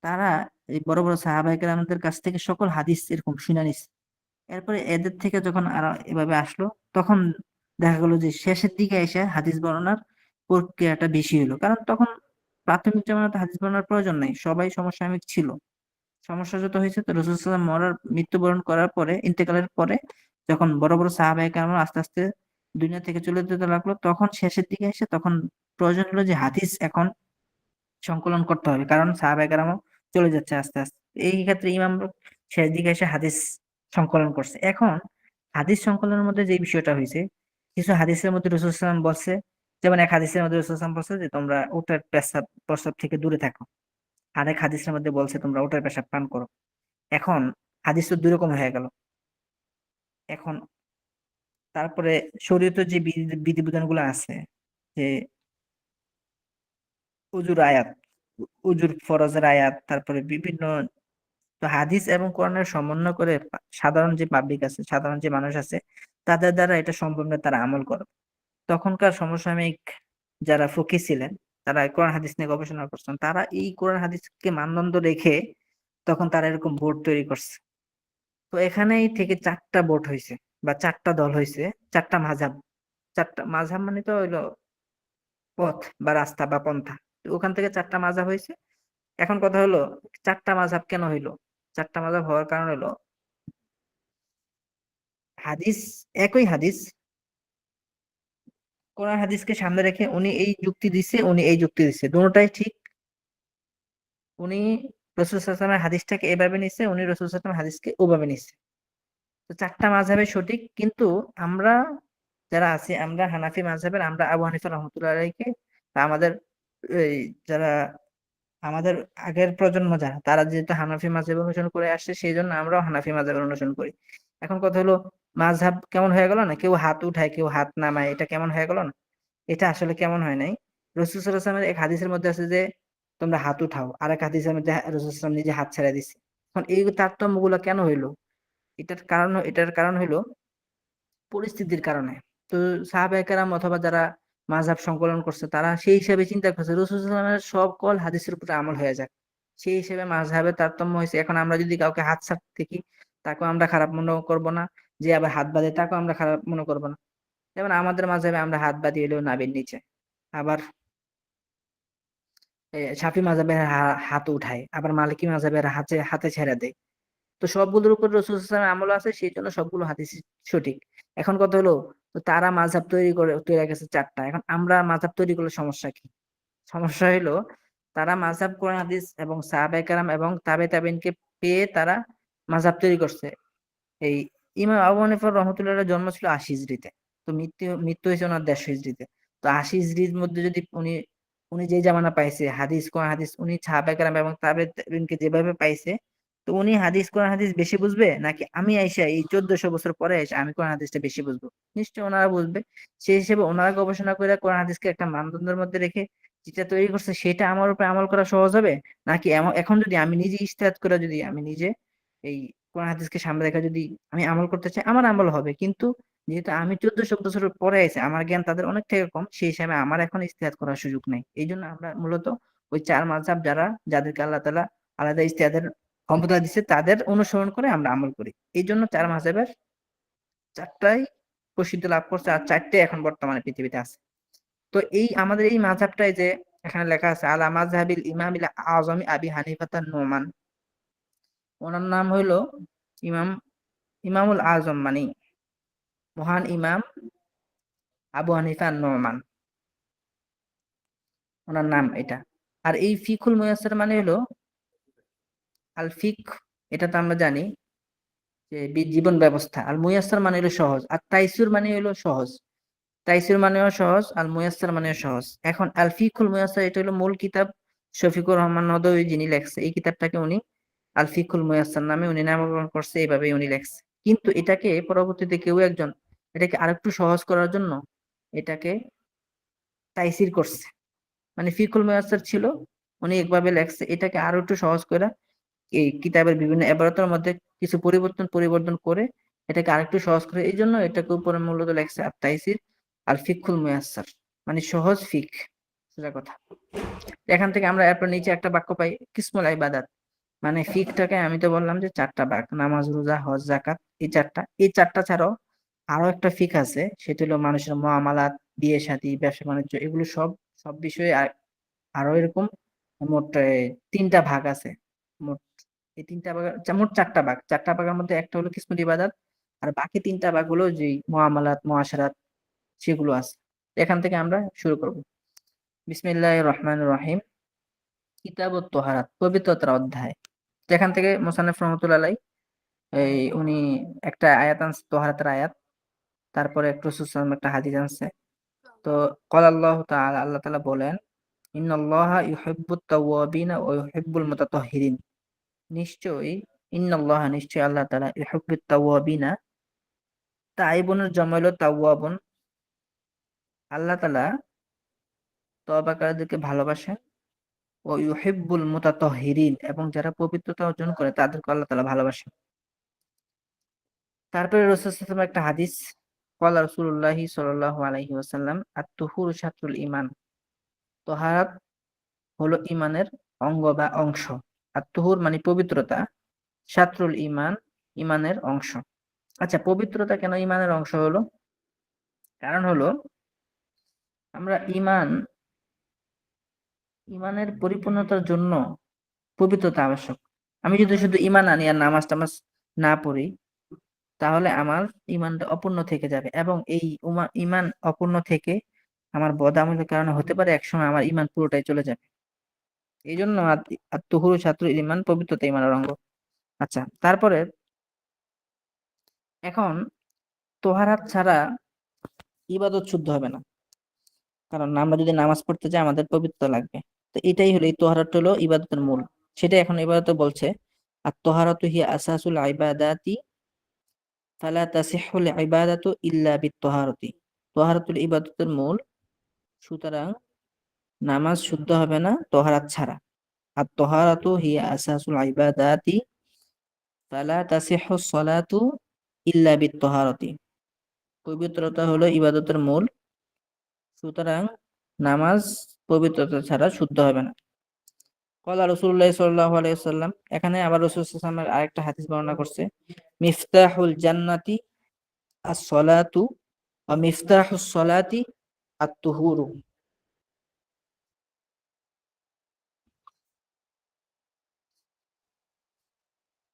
তারা এই বড় বড় সাহাবায়ে কেরামদের কাছ থেকে সকল হাদিস এরকম শুনে নিছে। এরপরে এদের থেকে যখন আর এভাবে আসলো, তখন দেখা গেল যে শেষের দিকে এসে হাদিস বর্ণনার প্রক্রিয়াটা বেশি হলো। কারণ তখন প্রাথমিক জামানাতে হাদিস বর্ণনার প্রয়োজন নাই, সবাই সমসাময়িক ছিল। সমস্যা যত হয়েছে তো রাসূল সাল্লাল্লাহু আলাইহি ওয়াসাল্লাম মৃত্যুবরণ করার পরে, ইন্তেকালের পরে, যখন বড় বড় সাহাবায়ে কেরাম আস্তে আস্তে দুনিয়া থেকে চলে যেতে লাগলো, তখন শেষের দিকে এসে তখন প্রয়োজন হলো যে হাদিস এখন সংকলন করতে হবে, কারণ সাহাবায়ে কেরামও চলে যাচ্ছে আস্তে আস্তে। এই ক্ষেত্রে ইমাম শেষ দিকে এসে হাদিস সংকলন করছে। এখন হাদিস সংকলনের মধ্যে যে বিষয়টা হয়েছে, কিছু হাদিসের মধ্যে রাসূল সাল্লাল্লাহু আলাইহি ওয়াসাল্লাম বলছে, যেমন এক হাদিসের মধ্যে রাসূল সাল্লাল্লাহু আলাইহি ওয়াসাল্লাম বলছে যে তোমরা উটের পেশাব প্রস্রাব থেকে দূরে থাকো। আরেক হাদিসের মধ্যে বলছে তোমরা উটের পেশাব পান করো। এখন হাদিস তো দুই রকম হয়ে গেল। এখন তারপরে শরীয়তের যে বিধিবিধানগুলো আছে, যে উজুর আয়াত, উজুর ফরজের আয়াত, তারপরে বিভিন্ন, তো হাদিস এবং কোরআনের সমন্বয় করে সাধারণ যে পাবলিক আছে, সাধারণ যে মানুষ আছে, তাদের দ্বারা এটা সম্ভব না, তারা আমল করে। তখনকার সমসাময়িক যারা ফকিহ ছিলেন, তারা কোরআন হাদিস নিয়ে গবেষণা করছেন, তারা এই কোরআন হাদিসকে মানদণ্ড রেখে তখন তারা এরকম বোর্ড তৈরি করছে। তো এখানেই থেকে চারটা বোর্ড হয়েছে বা চারটা দল হয়েছে, চারটা মাযহাব। চারটা মাযহাব মানে তো হইলো পথ বা রাস্তা বা পন্থা। তো ওখান থেকে চারটা মাযহাব হয়েছে। এখন কথা হলো, চারটা মাযহাব কেন হইলো? চারটা মাযহাব হওয়ার কারণ হলো হাদিস, একই হাদিস, কোরআন হাদিসকে সামনে রেখে উনি এই যুক্তি দিচ্ছে, উনি এই যুক্তি দিচ্ছে, দুটোটাই ঠিক। উনি রাসূল সাল্লাল্লাহু আলাইহি ওয়াসাল্লামের হাদিসটাকে এভাবে নিচ্ছে, উনি রাসূল সাল্লাল্লাহু আলাইহি ওয়াসাল্লামের হাদিসকে ওভাবে নিচ্ছে। তো চারটা মাযহাবে সঠিক, কিন্তু আমরা যারা আছি, আমরা হানাফি মাযহাবের, আমরা আবু হানিফা রহমতুল্লাহ আলাইহিকে, বা আমাদের এই যারা আমাদের আগের প্রজন্ম যারা, তারা যেহেতু হানাফি মাযহাব অনুসরণ করে আসছে, সেই জন্য আমরাও হানাফি মাযহাব অনুসরণ করি। এখন কথা হলো, মাযহাব কেমন হয়ে গেল না, কেউ হাত উঠায় কেউ হাত নামায়, এটা কেমন হয়ে গেল না? এটা আসলে কেমন হয় নাই। রাসূল সাল্লাল্লাহু আলাইহি ওয়াসাল্লামের এক হাদিসের মধ্যে আছে যে তোমরা হাত উঠাও, আর এক হাদিসের মধ্যে রাসূল সাল্লাল্লাহু আলাইহি ওয়াসাল্লাম নিজে হাত ছেড়ে দিচ্ছে। এখন এই তারতম্যগুলো কেন হইলো? এটার কারণ হইলো পরিস্থিতির কারণে। তো সাহাবায়ে কেরাম অথবা যারা মাযহাব সংকলন করছে, তারা সেই হিসাবে চিন্তা করছে রাসূল সাল্লাল্লাহু আলাইহি ওয়াসাল্লামের সকল হাদিসের উপরে আমল হয়ে যাক। সেই হিসেবে মাযহাবের তারতম্য হইছে। এখন আমরা যদি কাউকে হাত ছাড়তে দেখি, তাকেও আমরা খারাপ মনেও করব না। যে আবার হাত বাঁধে, তাকেও আমরা খারাপ মনে করব না। যেমন আমাদের মাযহাবে আমরা হাত বাঁধি হইলো নাভির নিচে। আবার শাফি মাযহাবে হাত উঠায়। আবার মালিকি মাযহাবের হাতে হাতে ছেড়ে দেয়। তো সবগুলোর উপর রাসূল সাল্লাল্লাহু আলাইহি ওয়াসাল্লামের আমল আছে, সেইজন্য সবগুলো হাদিস সঠিক। এখন কথা হলো, তো তারা মাযহাব তৈরি গেছে ৪ টা। এখন আমরা মাযহাব তৈরি করলে সমস্যা কি? সমস্যা হইলো, তারা মাযহাব, কোরআন হাদিস এবং সাহাবায়ে কেরাম এবং তাবেঈনকে পেয়ে তারা মাযহাব তৈরি করছে। এই ইমাম আবু হানিফা রহমতুল্লাহর জন্ম ছিল ৮০ হিজরিতে। তো মৃত্যু হয়েছে ওনার ১৫০ হিজরিতে। তো ৮০ হিজরির মধ্যে যদি উনি উনি যে জামানা পাইছে, হাদিস কোরআন হাদিস উনি সাহাবায়ে কেরাম এবং তাবেঈনকে যেভাবে পাইছে, তো উনি হাদিস কোরআন হাদিস বেশি বুঝবে, নাকি আমি আইসা এই ১৪০০ বছর পরে আইসা আমি কোরআন হাদিসটা বেশি বুঝবো? নিশ্চয়ই ওনারা বুঝবে। সেই হিসেবে ওনারা গবেষণা করে কোরআন হাদিসকে একটা মানদণ্ডের মধ্যে রেখে যেটা তৈরি করছে, সেটা আমার উপরে আমল করা সহজ হবে, নাকি এখন যদি আমি নিজে ইজতিহাদ করে, যদি আমি নিজে এই কোরআন হাদিসকে সামনে রেখে যদি আমি আমল করতে চাই, আমার আমল হবে। কিন্তু যেহেতু আমি ১৪০০ বছর পরে আইছি, আমার জ্ঞান তাদের অনেক থেকে কম, সেই হিসাবে আমার এখন ইজতিহাদ করার সুযোগ নাই। এই জন্য আমরা মূলত ওই ৪ মাযহাব, যাদেরকে আল্লাহ তাআলা আলাদা ইজতিহাদের ক্ষমতা দিচ্ছে, তাদের অনুসরণ করে আমরা আমল করি। এই জন্য ৪ মাযহাবের ৪ টাই প্রসিদ্ধি লাভ করছে, আর ৪ টাই এখন বর্তমানে পৃথিবীতে আছে। তো এই আমাদের এই মাযহাবটাই যে এখানে লেখা আছে, আলা মাযহাবিল ইমামিল আযমি আবি হানিফাতান নুমান, ওনার নাম হইলো ইমাম ইমামুল আজম, মানে মহান ইমাম আবু হানিফা নুমান, ওনার নাম এটা। আর এই ফিকুল মুয়াসসার মানে হলো আল ফিক, এটা তো আমরা জানি যে জীবন ব্যবস্থা। আল মুয়াসসার মানে হলো সহজ, আর তাইসির মানে হলো সহজ। তাইসির মানেও সহজ, আল মুয়াসসার মানেও সহজ। এখন আল ফিকুল মুয়াসসার, এটা হলো মূল কিতাব। শফিকুর রহমান নদভী যিনি লেখছে, এই কিতাবটাকে উনি আল ফিকুল মুয়াসসার নামে উনি নামকরণ করছে, এইভাবেই উনি লেখছে। কিন্তু এটাকে পরবর্তীতে কেউ একজন এটাকে আরেকটু সহজ করার জন্য এটাকে তাইসির করছে। মানে ফিকুল মুয়াসসার ছিল, উনি একভাবে লেখছে, এটাকে আরো একটু সহজ করে এই কিতাবের বিভিন্ন ইবারতের মধ্যে কিছু পরিবর্তন করে এটাকে আরেকটু সহজ করে, এই জন্য এটাকে উপরে মূলত লেখছে আর তাইসির আল ফিকুল মুয়াসসার, মানে সহজ ফিক, সোজা কথা। এখান থেকে আমরা এরপর নিচে একটা বাক্য পাই, কিসমুল ইবাদাত, মানে ফিকটাকে আমি তো বললাম যে ৪ টা ভাগ, নামাজ, রোজা, হজ, যাকাত, এই চারটা ছাড়াও আরো একটা ফিক আছে, সেটা হলো মানুষের মুআমালাত, বিয়ে শাদী, ব্যবসা বাণিজ্য, এগুলো সব সব বিষয়ে আরো এরকম মোট ৩টা ভাগ আছে। মোট এই ৩টা ভাগ, মোট ৪টা ভাগ। ৪টা ভাগের মধ্যে একটা হলো কিসমুল ইবাদাত, আর বাকি ৩টা ভাগ হলো যে মুআমালাত, মুআশারাত, সেগুলো আছে। এখান থেকে আমরা শুরু করব। বিসমিল্লাহির রহমানির রহিম। কিতাবুত তাহারাত, পবিত্রতার অধ্যায়। তো এখান থেকে মুসান্নিফ রাহমাতুল্লাহ আলাইহি উনি একটা আয়াত আনছে, তাহারাতের আয়াত, তারপরে একটু রাসূল সাল্লাল্লাহু আলাইহি ওয়াসাল্লাম একটা হাদিস আনছে। তো ক্বালা আল্লাহু তাআলা, আল্লাহ তাআলা বলেন, ইন্নাল্লাহা ইউহিব্বুত তাওয়াবিনা ওয়া ইউহিব্বুল মুতাতাহহিরিন। নিশ্চয়ই, ইন্নাল্লাহা, নিশ্চয়ই আল্লাহ তাআলা, ইউহিব্বুত তাওয়াবিনা, তাইবুনের জমা হলো তাওয়াবুন, আল্লাহ তাআলা তওবাকারীদেরকে ভালোবাসেন। ও ইউহিব্বুল মুতাতাহহিরিন, এবং যারা পবিত্রতা অর্জন করে তাদেরকে আল্লাহ তাআলা ভালোবাসেন। তারপরে রাসূল সাল্লাল্লাহু আলাইহি ওয়াসাল্লাম একটা হাদিস, ক্বালা রাসূলুল্লাহি সাল্লাল্লাহু আলাইহি ওয়াসাল্লাম, আত-তুহুরু শাতরুল ঈমান, তাহারাত হলো ঈমানের অঙ্গ বা অংশ। আত-তুহুর মানে পবিত্রতা, শাতরুল ঈমান, ঈমানের অংশ। আচ্ছা, পবিত্রতা কেন ঈমানের অংশ হলো? কারণ হলো, আমরা ঈমানের পরিপূর্ণতার জন্য পবিত্রতা আবশ্যক। আমি যদি শুধু ঈমান আনি আর নামাজ টামাজ না পড়ি, তাহলে আমার ঈমানটা অপূর্ণ থেকে যাবে, এবং এই ঈমান অপূর্ণ থেকে আমার বদআমলের কারণে হতে পারে একসময় আমার ঈমান পুরোটাই চলে যাবে। এই জন্য আত্মহুরু ছাত্র ঈমান, পবিত্রতা ঈমানের অঙ্গ। আচ্ছা, তারপরে এখন তোহারাত ছাড়া ইবাদত শুদ্ধ হবে না, কারণ আমরা যদি নামাজ পড়তে যাই আমাদের পবিত্রতা লাগবে। তো এটাই হলো, এই তোহারাত হলো ইবাদতের মূল। সেটা এখন ইবাদতে বলছে, আর তোহারাতু হিয়া আসাসুল ইবাদাতি ফালা তাসিহুল ইবাদাতু ইল্লা বিত্তহারাতি। তোহারাতুল ইবাদতের মূল, সুতরাং নামাজ শুদ্ধ হবে না তোহারাত ছাড়া। আর তোহারাতু হিয়া আসাসুল ইবাদাতি ফালা তাসিহু সলাতু ইল্লা বিত্তহারাতি। পবিত্রতা হলো ইবাদতের মূল, সুতরাং নামাজ পবিত্রতা ছাড়া শুদ্ধ হবে না। ক্বালা রাসূলুল্লাহ সাল্লাল্লাহু আলাইহি ওয়াসাল্লাম, এখানে আবার রাসূল সাল্লাল্লাহু আলাইহি ওয়াসাল্লামের আরেকটা হাদিস বর্ণনা করছে, মিফতাহুল জান্নাতি আস-সালাতু ওয়া মিফতাহুস সালাতি আত-তুহুরু।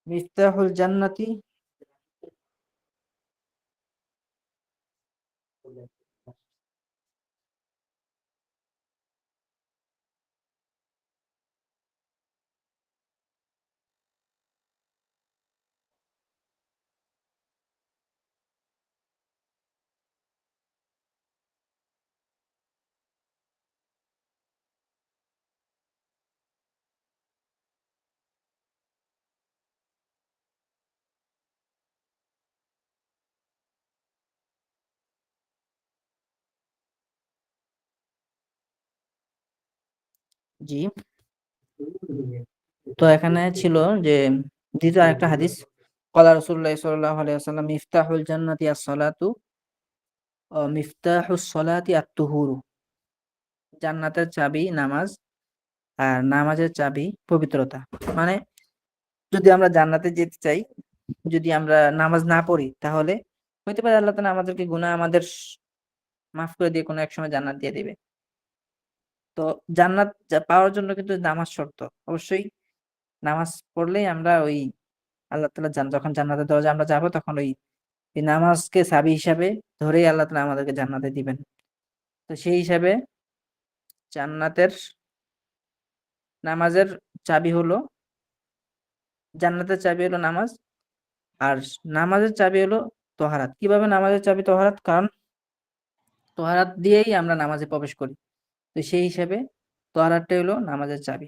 মিফতাহুল জান্নাতি, জি। তো এখানে ছিল যে দ্বিতীয় আরেকটা হাদিস, ক্বালা রাসূলুল্লাহ সাল্লাল্লাহু আলাইহি ওয়াসাল্লাম, মিফতাহুল জান্নাতি আস-সালাতু ওয়া মিফতাহুস সালাতি আত-তুহুরু। জান্নাতের চাবি নামাজ, আর নামাজের চাবি পবিত্রতা। মানে যদি আমরা জান্নাতে যেতে চাই, যদি আমরা নামাজ না পড়ি, তাহলে হইতে পারে আল্লাহ তাআলা আমাদেরকে গুনাহ আমাদের মাফ করে দিয়ে কোনো এক সময় জান্নাত দিয়ে দিবে। তো জান্নাত পাওয়ার জন্য কিন্তু নামাজ শর্ত। অবশ্যই নামাজ পড়লেই আমরা ওই আল্লাহ তাআলা যখন জান্নাতের দরজায় আমরা যাব, তখন এই নামাজকে চাবি হিসাবে ধরেই আল্লাহ তাআলা আমাদেরকে জান্নাতে দিবেন। তো সেই হিসাবে জান্নাতের নামাজের চাবি হলো, জান্নাতের চাবি হলো নামাজ, আর নামাজের চাবি হলো তহারাত। কিভাবে নামাজের চাবি তহারাত? কারণ তহারাত দিয়েই আমরা নামাজে প্রবেশ করি। তো সেই হিসাবে তহারাতটাই হলো নামাজের চাবি।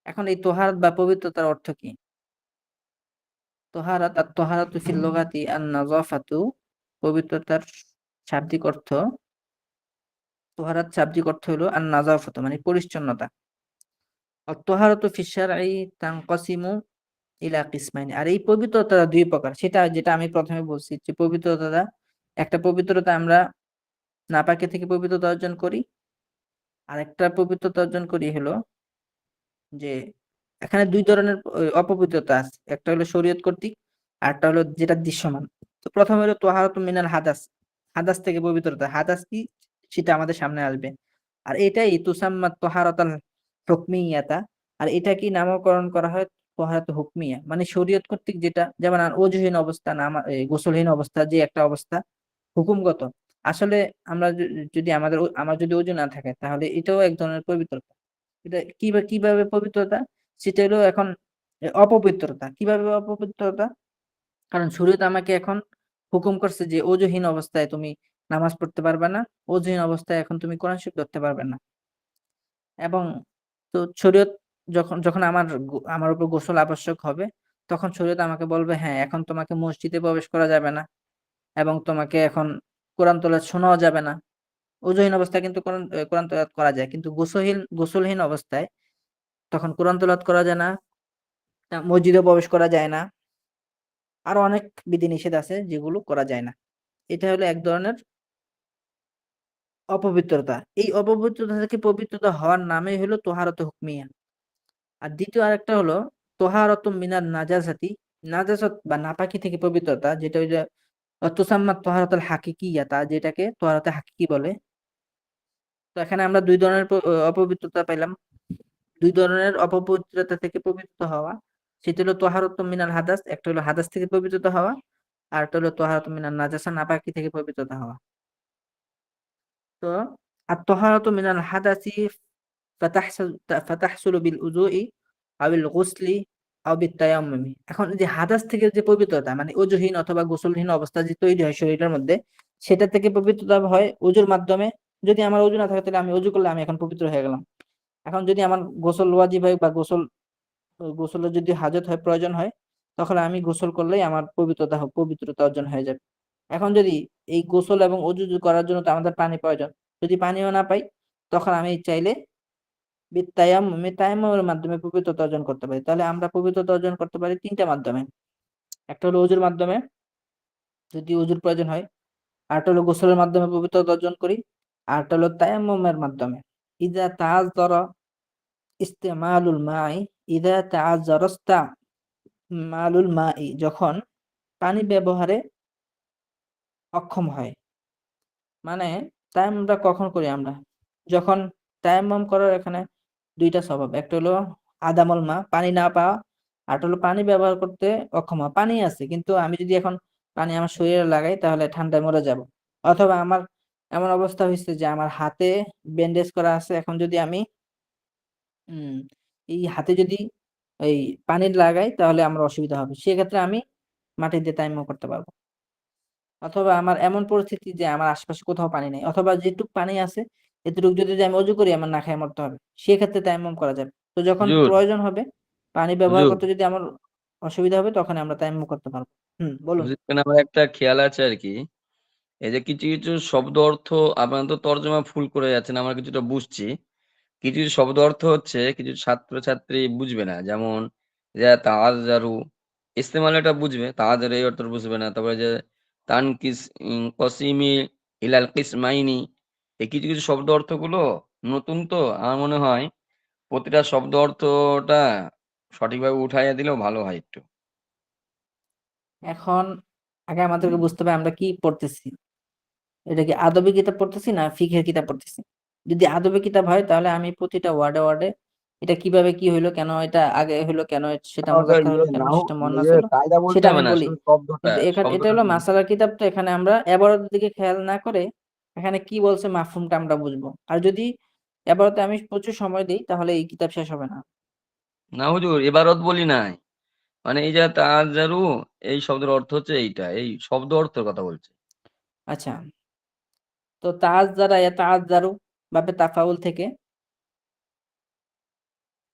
এখন এই তহারাত বা পবিত্রতার অর্থ কি? তহারাত, আত-তহারাতু ফিল লুগাতি আন-নাযাফাতু, পবিত্রতার শাব্দিক অর্থ, তহারাত শাব্দিক অর্থ হলো আন-নাযাফাতু মানে পরিচ্ছন্নতা। আত-তহারাতু ফিশ শারঈ তানকাসিমু ইলা কিসমাইনি। আর এই পবিত্রতা দুই প্রকার, সেটা যেটা আমি প্রথমে বলছি, যে পবিত্রতা, একটা পবিত্রতা আমরা নাপাকি থেকে পবিত্রতা অর্জন করি, আর একটা পবিত্রতা অর্জন করি হলো যে, এখানে দুই ধরনের অপবিত্রতা আছে, একটা হলো শরীয়ত কর্তৃক, আর একটা হলো যেটা দৃশ্যমান। তো প্রথমে হলো তোহারাতু মিনাল হাদাস, হাদাস থেকে পবিত্রতা। হাদাস কি সেটা আমাদের সামনে আসবে। আর এটাই তুসাম্মা তোহারাতাল হুকমিয়াতা, আর এটা কি নামকরণ করা হয় তোহারাতু হুকমিয়া, মানে শরীয়ত কর্তৃক যেটা, যেমন ওযুহীন অবস্থা, গোসলহীন অবস্থা, যে একটা অবস্থা হুকুমগত। আসলে আমরা যদি আমার যদি ওযু না থাকে, তাহলে এটাও এক ধরনের পবিত্রতা। এটা কিভাবে পবিত্রতা? সেটা হলো এখন অপবিত্রতা। কিভাবে অপবিত্রতা? কারণ শরীয়ত আমাকে এখন হুকুম করছে যে ওযুহীন অবস্থায় তুমি নামাজ পড়তে পারবে না, ওযুহীন অবস্থায় এখন তুমি কোরআন শরীফ ধরতে পারবে না। এবং তো শরীয়ত যখন যখন আমার উপর গোসল আবশ্যক হবে, তখন শরীয়ত আমাকে বলবে, হ্যাঁ, এখন তোমাকে মসজিদে প্রবেশ করা যাবে না, এবং তোমাকে এখন কোরআন তেলাওয়াত শোনাও যাবে না। ওযুহীন অবস্থায় কিন্তু কোরআন তেলাওয়াত করা যায়, কিন্তু গোসলহীন অবস্থায় তখন কোরআন তেলাওয়াত করা যায় না, মসজিদে প্রবেশ করা যায় না। আরো অনেক বিধিনিষেধ আছে যেগুলো করা যায় না। এটা হলো এক ধরনের অপবিত্রতা। এই অপবিত্রতা থেকে পবিত্রতা হওয়ার নামই হলো তোহারাতুল হুকমিয়া। আর দ্বিতীয় আরেকটা হলো তোহারাতুম মিনান নাজাসাতি, নাজাসাত বা নাপাকি থেকে পবিত্রতা, যেটা ওই যে তুসাম্মাত তোহারাতুল হাকিকিয়াতা, যেটাকে তোহারাতে হাকিকি বলে। তো এখানে আমরা দুই ধরনের অপবিত্রতা পাইলাম। দুই ধরনের অপবিত্রতা থেকে পবিত্র হওয়া, সেটা হলো তোহারতুম মিনাল হাদাস, একটা হলো হাদাস থেকে পবিত্রতা হওয়া, আর একটা হলো তোহারতুম মিনাল নাজাসা, নাপাকি থেকে পবিত্রতা হওয়া। তো আত-তাহারাতু মিনাল হাদাসি ফাতাহসুলু বিল উযুই আবিল গুসলি আও বিতায়াম্মুমি। এখন এই যে হাদাস থেকে যে পবিত্রতা মানে ওযুহীন অথবা গোসলহীন অবস্থা যে তৈরি হয় শরীরের মধ্যে, সেটা থেকে পবিত্রতা হয় ওযুর মাধ্যমে। যদি আমার ওযু না থাকে তাহলে আমি ওযু করলে আমি এখন পবিত্র হয়ে গেলাম। এখন যদি আমার গোসল ওয়াজিব হয় বা গোসলের যদি হাজত হয়, প্রয়োজন হয়, তখন আমি গোসল করলেই আমার পবিত্রতা অর্জন হয়ে যাবে। এখন যদি এই গোসল এবং ওযু করার জন্য তো আমাদের পানি প্রয়োজন, যদি পানিও না পাই তখন আমি চাইলে তায়াম্মুমের মাধ্যমে পবিত্রতা অর্জন করতে পারি। তাহলে আমরা পবিত্রতা অর্জন করতে পারি তিনটা মাধ্যমে। একটা হলো ওযুর মাধ্যমে, যদি ওযুর প্রয়োজন হয়। আরেকটা হলো গোসলের মাধ্যমে পবিত্রতা অর্জন করি। আরেকটা হলো তায়াম্মুমের মাধ্যমে। ইযা তাআযযারা ইস্তেমালুল মাই ইযা তাআযযারা ইস্তেমালুল মাই, যখন পানি ব্যবহারে অক্ষম হয়। মানে তায়াম্মুমটা কখন করি আমরা? যখন তায়াম্মুম করার এখানে দুইটা স্বভাব, একটা হলো আদামল মা, পানি না পাওয়া, আর একটা হলো পানি ব্যবহার করতে অক্ষম হওয়া। পানি আছে কিন্তু আমি যদি এখন পানি আমার শরীরে লাগাই তাহলে ঠান্ডায় মরে যাব। অথবা আমার এমন অবস্থা হয়েছে যে আমার হাতে ব্যান্ডেজ করা আছে, এখন যদি আমি উম এই হাতে যদি এই পানি লাগাই তাহলে আমার অসুবিধা হবে, সেক্ষেত্রে আমি মাটি দিয়ে তায়াম্মুম করতে পারবো। অথবা আমার এমন পরিস্থিতি যে আমার আশেপাশে কোথাও পানি নেই, অথবা যেটুক পানি আছে এতটুকু যদি আমি অজু করি আমার না খেয়ে মরতে হবে, সেক্ষেত্রে তায়াম্মুম করা যাবে। তো যখন হুজুর প্রয়োজন হবে, পানি ব্যবহার হুজুর করতে যদি আমার অসুবিধা হবে, তখন আমরা তায়াম্মুম করতে পারবো। বলুন। হুজুর, এখানে আমার একটা খেয়াল আছে আর কি। এই যে কিছু কিছু শব্দ অর্থ আপনার তো তর্জমা ফুল করে যাচ্ছেন, আমরা কিছুটা বুঝছি। কিছু কিছু শব্দ অর্থ হচ্ছে কিছু ছাত্রছাত্রী বুঝবে না। যেমন যে তাআজ্জারু, ইস্তেমাল এটা বুঝবে, তাআজ্জারু এই অর্থ বুঝবে না। তারপরে যে তানকিস কসিমি ইলাল কিসমাইনি, এই কিছু কিছু শব্দ অর্থগুলো নতুন তো আমার মনে হয় প্রতিটা শব্দ অর্থটা সঠিকভাবে উঠাইয়া দিলেও ভালো হয় একটু। এখন আগে আমাদেরকে বুঝতে হবে আমরা কি পড়তেছি। এটা কি আদবি কিতাব পড়তেছি না ফিকহের কিতাব পড়তেছি? যদি আদবি কিতাব হয় তাহলে আমি প্রতিটা ওয়ার্ডে ওয়ার্ডে এটা কিভাবে কি হইলো, কেন এটা আগে হইলো, কেন সেটা মোজাক্কার হইলো, কেন সেটা মুয়ান্নাস হইলো, কায়দা বলতে সেটা আমি হবে না, বলি। শুধু শব্দটা কিন্তু এখানে এটা শব্দটা হলো বলুন। মাসালার কিতাব, তো এখানে আমরা এবারতের দিকে খেয়াল না করে এখানে কি বলছে মাফহুমটা আমরা বুঝবো। আর যদি এবারতে আমি প্রচুর সময় দিই তাহলে এই কিতাব শেষ হবে না। না হুজুর, এবারত বলি নাই। মানে এই যে তাআজ্জারু, এই শব্দের অর্থ হচ্ছে এইটা, এই শব্দ অর্থের কথা বলছি। আচ্ছা, তো তাআজ্জারা ইয়াতাআজ্জারু বাবে তাফাউল থেকে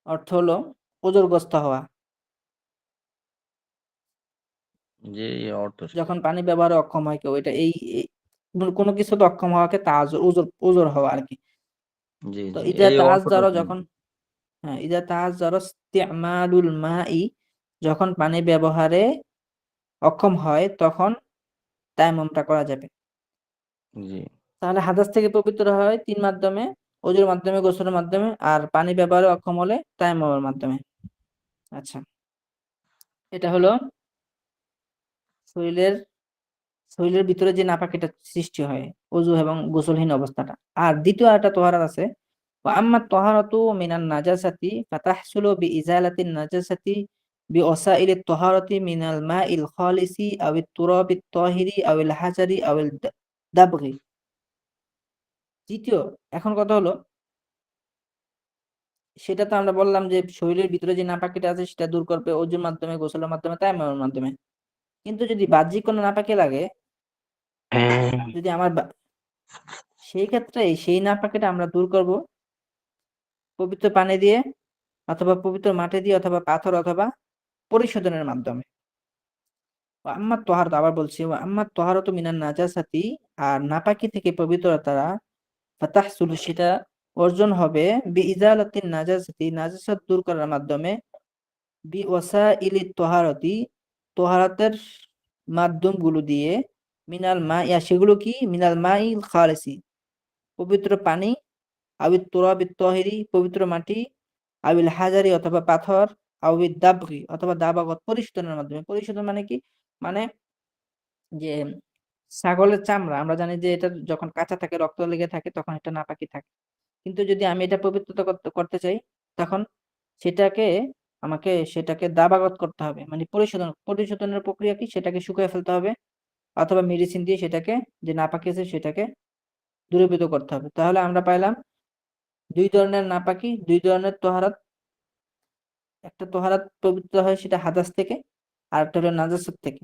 অর্থ হলো ওজরগ্রস্ত হওয়া। যে এই অর্থ যখন পানি ব্যবহারে অক্ষম হয় কেউ, এটা কোনো কিছুতে অক্ষম হওয়াকে তাআজ্জুর ওজর হওয়া আর কি। জি, তো জি। ইজা এই অর্থটা তাআজ্জারা, শুনি। যখন ইজা তাআজ্জারা ইস্তিমালুল মাই, যখন পানি ব্যবহারে অক্ষম হয় তখন তায়াম্মুমটা করা যাবে। জি, তাহলে হাদাস থেকে পবিত্র হয় তিন মাধ্যমে: ওযুর মাধ্যমে, গোসলের মাধ্যমে, আর পানি ব্যবহারে অক্ষম হলে তায়াম্মুমের মাধ্যমে। আচ্ছা, এটা হলো শরীরের শরীরের ভিতরে যে নাপাকিটা সৃষ্টি হয় ওযু এবং গোসলহীন অবস্থাটা। আর দ্বিতীয় একটা তোহারাত আছে, ওয়া আম্মা তাহারাতু মিনান নাজাসাতি ফাতাহসুলু বিইজালাতিন নাজাসাতি বিওয়াসাইলিত তাহারাতি মিনাল মাইল খালিসি আওয়াত তুরাবিত তাহিরি আওয়াল হাজারি আওয়াল দাবগি। তৃতীয়, এখন কথা হলো, সেটা তো আমরা বললাম যে শরীরের ভিতরে যে নাপাকিটা আছে সেটা দূর করবে ওযুর মাধ্যমে, গোসলের মাধ্যমে, তায়াম্মুমের মাধ্যমে। কিন্তু যদি বাহ্যিক কোনো নাপাকি লাগে, যদি আমার সেই ক্ষেত্রে সেই নাপাকিটা আমরা দূর করব পবিত্র পানি দিয়ে, অথবা পবিত্র মাটি দিয়ে, অথবা পাথর, অথবা পরিশোধনের মাধ্যমে। আম্মা তোহারত, আবার বলছি, আম্মা তোহারত মিনান নাজাসাতি, আর নাপাকি থেকে পবিত্রতা ফাতাহসুল, সেটা অর্জন হবে বিইজালাতিন নাজাসাতি, নাজাসাত দূর করার মাধ্যমে, বিওয়াসাইলিত তোহারতি, তোহারাতের মাধ্যমগুলো দিয়ে, মিনাল মা ইয়া, সেগুলো কি? মিনাল মাইল খালিসি, পবিত্র পানি, আবিত তুরাবিত তাহিরি, পবিত্র মাটি, আবিল হাজারি, অথবা পাথর, আবিদ দাবগি, অথবা দাবাগত, পরিশোধনের মাধ্যমে। পরিশোধন মানে কি? মানে যে ছাগলের চামড়া আমরা জানি যে এটা যখন কাঁচা থাকে, রক্ত লেগে থাকে, তখন এটা নাপাকি থাকে। কিন্তু যদি আমি এটা পবিত্রতা করতে করতে চাই, তখন আমাকে সেটাকে দাবাগত করতে হবে, মানে পরিশোধনের প্রক্রিয়া কি, সেটাকে শুকিয়ে ফেলতে হবে, অথবা মেডিসিন দিয়ে সেটাকে, যে নাপাকি আছে সেটাকে দূরীভূত করতে হবে। তাহলে আমরা পাইলাম দুই ধরনের নাপাকি, দুই ধরনের তোহারাত। একটা তোহারাত পবিত্র হয় সেটা হাদাস থেকে, আর একটা হলো নাজাসাত থেকে।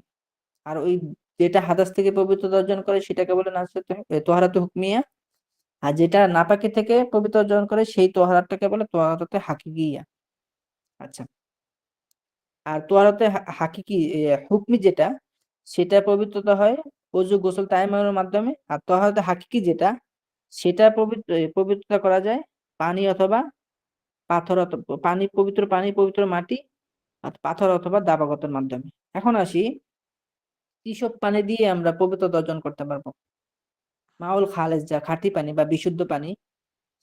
আর ওই যেটা হাদাস থেকে পবিত্রতা অর্জন করে সেটাকে বলে তোহারাতে হুকমিয়া। আর যেটা নাপাকি থেকে পবিত্র অর্জন করে সেই তোহারাতটাকে বলে তোহারাতে হাকিকিয়া। আচ্ছা, আর তোহারাতে হাকিকি হুকমি যেটা, সেটা পবিত্রতা হয় ওযু, গোসল, তায়াম্মুমের মাধ্যমে। আর তোহারাতে হাকিকি যেটা, সেটা পবিত্রতা করা যায় পানি অথবা পাথর, অথবা পবিত্র পানি, পবিত্র মাটি, আর পাথর অথবা দাবাগতের মাধ্যমে। এখন আসি, কিসব পানি দিয়ে আমরা পবিত্রতা অর্জন করতে পারবো। মাউল খালেজ, যা খাঁটি পানি বা বিশুদ্ধ পানি,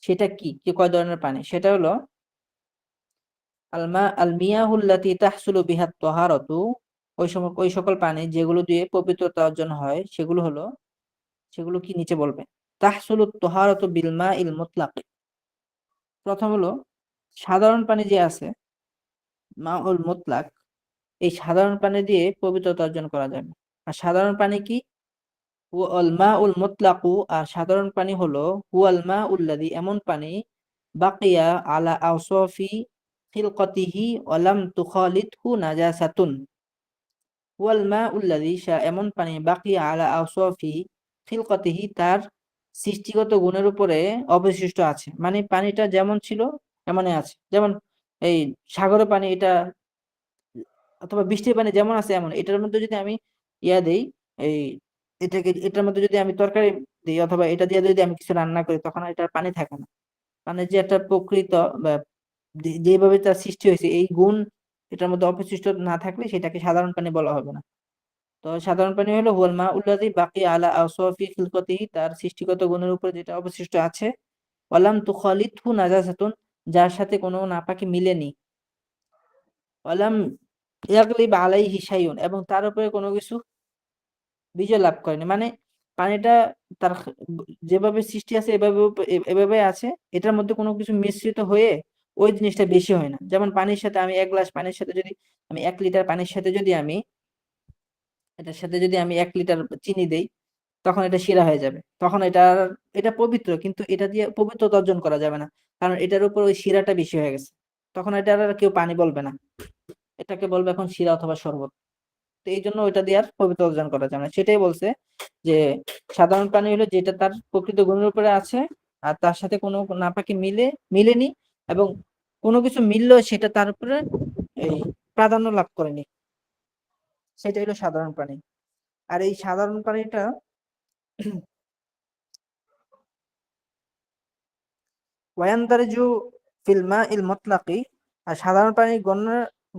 সেটা কি, কয় ধরনের পানি? সেটা হলো আল মিয়াহুল্লাতি তাহসুলু বিহাত তাহারাতু। ওই সকল পানি যেগুলো দিয়ে পবিত্রতা অর্জন হয় সেগুলো কি নিচে বলবে। তাহসুলু তাহারাতু বিল মাইল মুতলাক। প্রথম হলো সাধারণ পানি যে আছে, মাউল মুতলাক, এই সাধারণ পানি দিয়ে পবিত্রতা অর্জন করা যাবে। আর সাধারণ পানি কি? হুয়াল মাউল মুতলাকু। আর সাধারণ পানি হলো হুয়াল মাউল্লাযী, এমন পানি, বাকিয়া আলা আওসাফি খিলকাতিহি ওয়া লাম তুখালিতহু নাজাসাতুন। হুয়াল মাউল্লাযী, এমন পানি, বাকিয়া আলা আওসাফি খিলকাতিহি, তার সৃষ্টিগত গুণের উপরে অবশিষ্ট আছে, মানে পানিটা যেমন ছিল এমনই আছে। যেমন এই সাগরের পানি, এটা অথবা বৃষ্টির পানি যেমন আছে এমন, এটার মধ্যে যদি আমি দেই, এই এটার মধ্যে যদি আমি তরকারি দিই, অথবা এটা দিয়ে যদি আমি কিছু রান্না করি, তখন আর এটার পানি থাকে না। মানে যে একটা প্রকৃত বা যেভাবে তার সৃষ্টি হয়েছে, এই গুণ এটার মধ্যে অবশিষ্ট না থাকলে সেটাকে সাধারণ পানি বলা হবে না। তো সাধারণ পানি হলো হুয়াল মা উল্লাযী বাকি আলা আওসাফি খিলকাতিহি, তার সৃষ্টিগত গুণের উপর যেটা অবশিষ্ট আছে, ওয়ালাম তুখালিতহু নাজাসাতুন, যার সাথে কোনো নাপাকি মিলেনি, ওয়ালাম ইয়াগলিব আলাইহি শাইউন, এবং তার উপরে কোনো কিছু বিজয় লাভ করেনি। মানে পানিটা তার যেভাবে সৃষ্টি আছে এভাবে আছে, এটার মধ্যে কোনো কিছু মিশ্রিত হয়ে ওই জিনিসটা বেশি হয় না। যেমন পানির সাথে আমি 1 গ্লাস পানির সাথে যদি, আমি 1 লিটার পানির সাথে যদি আমি, এটার সাথে যদি আমি 1 লিটার চিনি দেই, তখন এটা শিরা হয়ে যাবে। তখন এটা পবিত্র, কিন্তু এটা দিয়ে পবিত্রতা অর্জন করা যাবে না, কারণ এটার উপর ওই শিরাটা বেশি হয়ে গেছে। তখন এটা আর কেউ পানি বলবে না, এটাকে বলবে এখন শিরা অথবা শরবত। তো এই জন্য ওইটা দিয়ে আর পবিত্র অর্জন করা যায় না। সেটাই বলছে যে সাধারণ পানি হলো যেটা তার প্রকৃত গুণের উপরে আছে, আর তার সাথে কোনো নাপাকি মিলেনি, এবং কোনো কিছু মিললেও সেটা তার উপরে এই প্রাধান্য লাভ করেনি, সেটা হলো সাধারণ পানি। আর এই সাধারণ পানিটা ওয়ায়ান্দারিজু ফিল মাইল মুতলাকি। আর সাধারণ পানি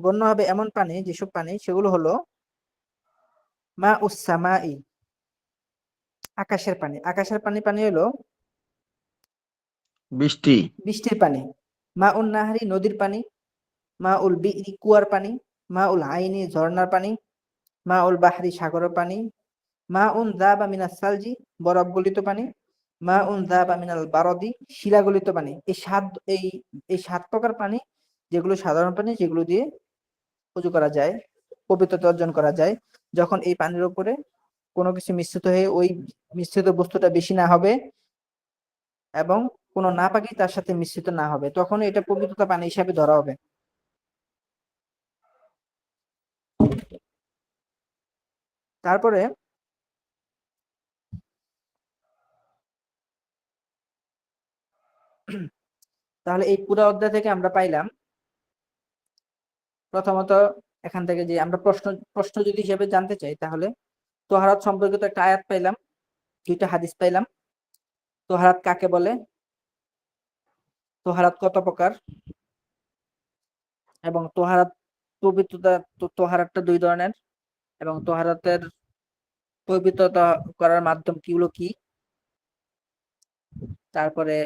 গণ্য হবে এমন পানি, যেসব পানি, সেগুলো হলো মা উস সামাই, আকাশের পানি। আকাশের পানি হলো বৃষ্টি। বৃষ্টির পানি। মা উল নাহারি, নদীর পানি। মা উল বিরি, কুয়ার পানি। মা উল আইনি, ঝর্ণার পানি। মা উল বাহরি, সাগরের পানি। মা উন যাবা মিনাস সালজি, বরফ গলিত পানি। মা উন যাবা মিনাল বারদি, শিলা গলিত পানি। এই এই 7 প্রকার পানি, যেগুলো সাধারণ পানি, যেগুলো দিয়ে উযু করা যায়, পবিত্রতা অর্জন করা যায়, যখন এই পানির উপরে কোনো কিছু মিশ্রিত হয়ে ওই মিশ্রিত বস্তুটা বেশি না হবে, এবং কোনো নাপাকি তার সাথে মিশ্রিত না হবে, তখন এটা পবিত্রতা পানি হিসাবে ধরা হবে। তারপরে তাহলে এই পুরো অধ্যায় থেকে আমরা পাইলাম, প্রথমত এখান থেকে যে আমরা প্রশ্ন যদি হিসেবে জানতে চাই, তাহলে তোহারাত সম্পর্কিত একটা আয়াত পাইলাম, 2টা হাদিস পাইলাম। তোহারাত কাকে বলে, তোহারাত কত প্রকার, এবং তোহারাতটা 2 ধরনের, এবং তোহারাতের পবিত্রতা করার মাধ্যম কিগুলো কি, তারপরে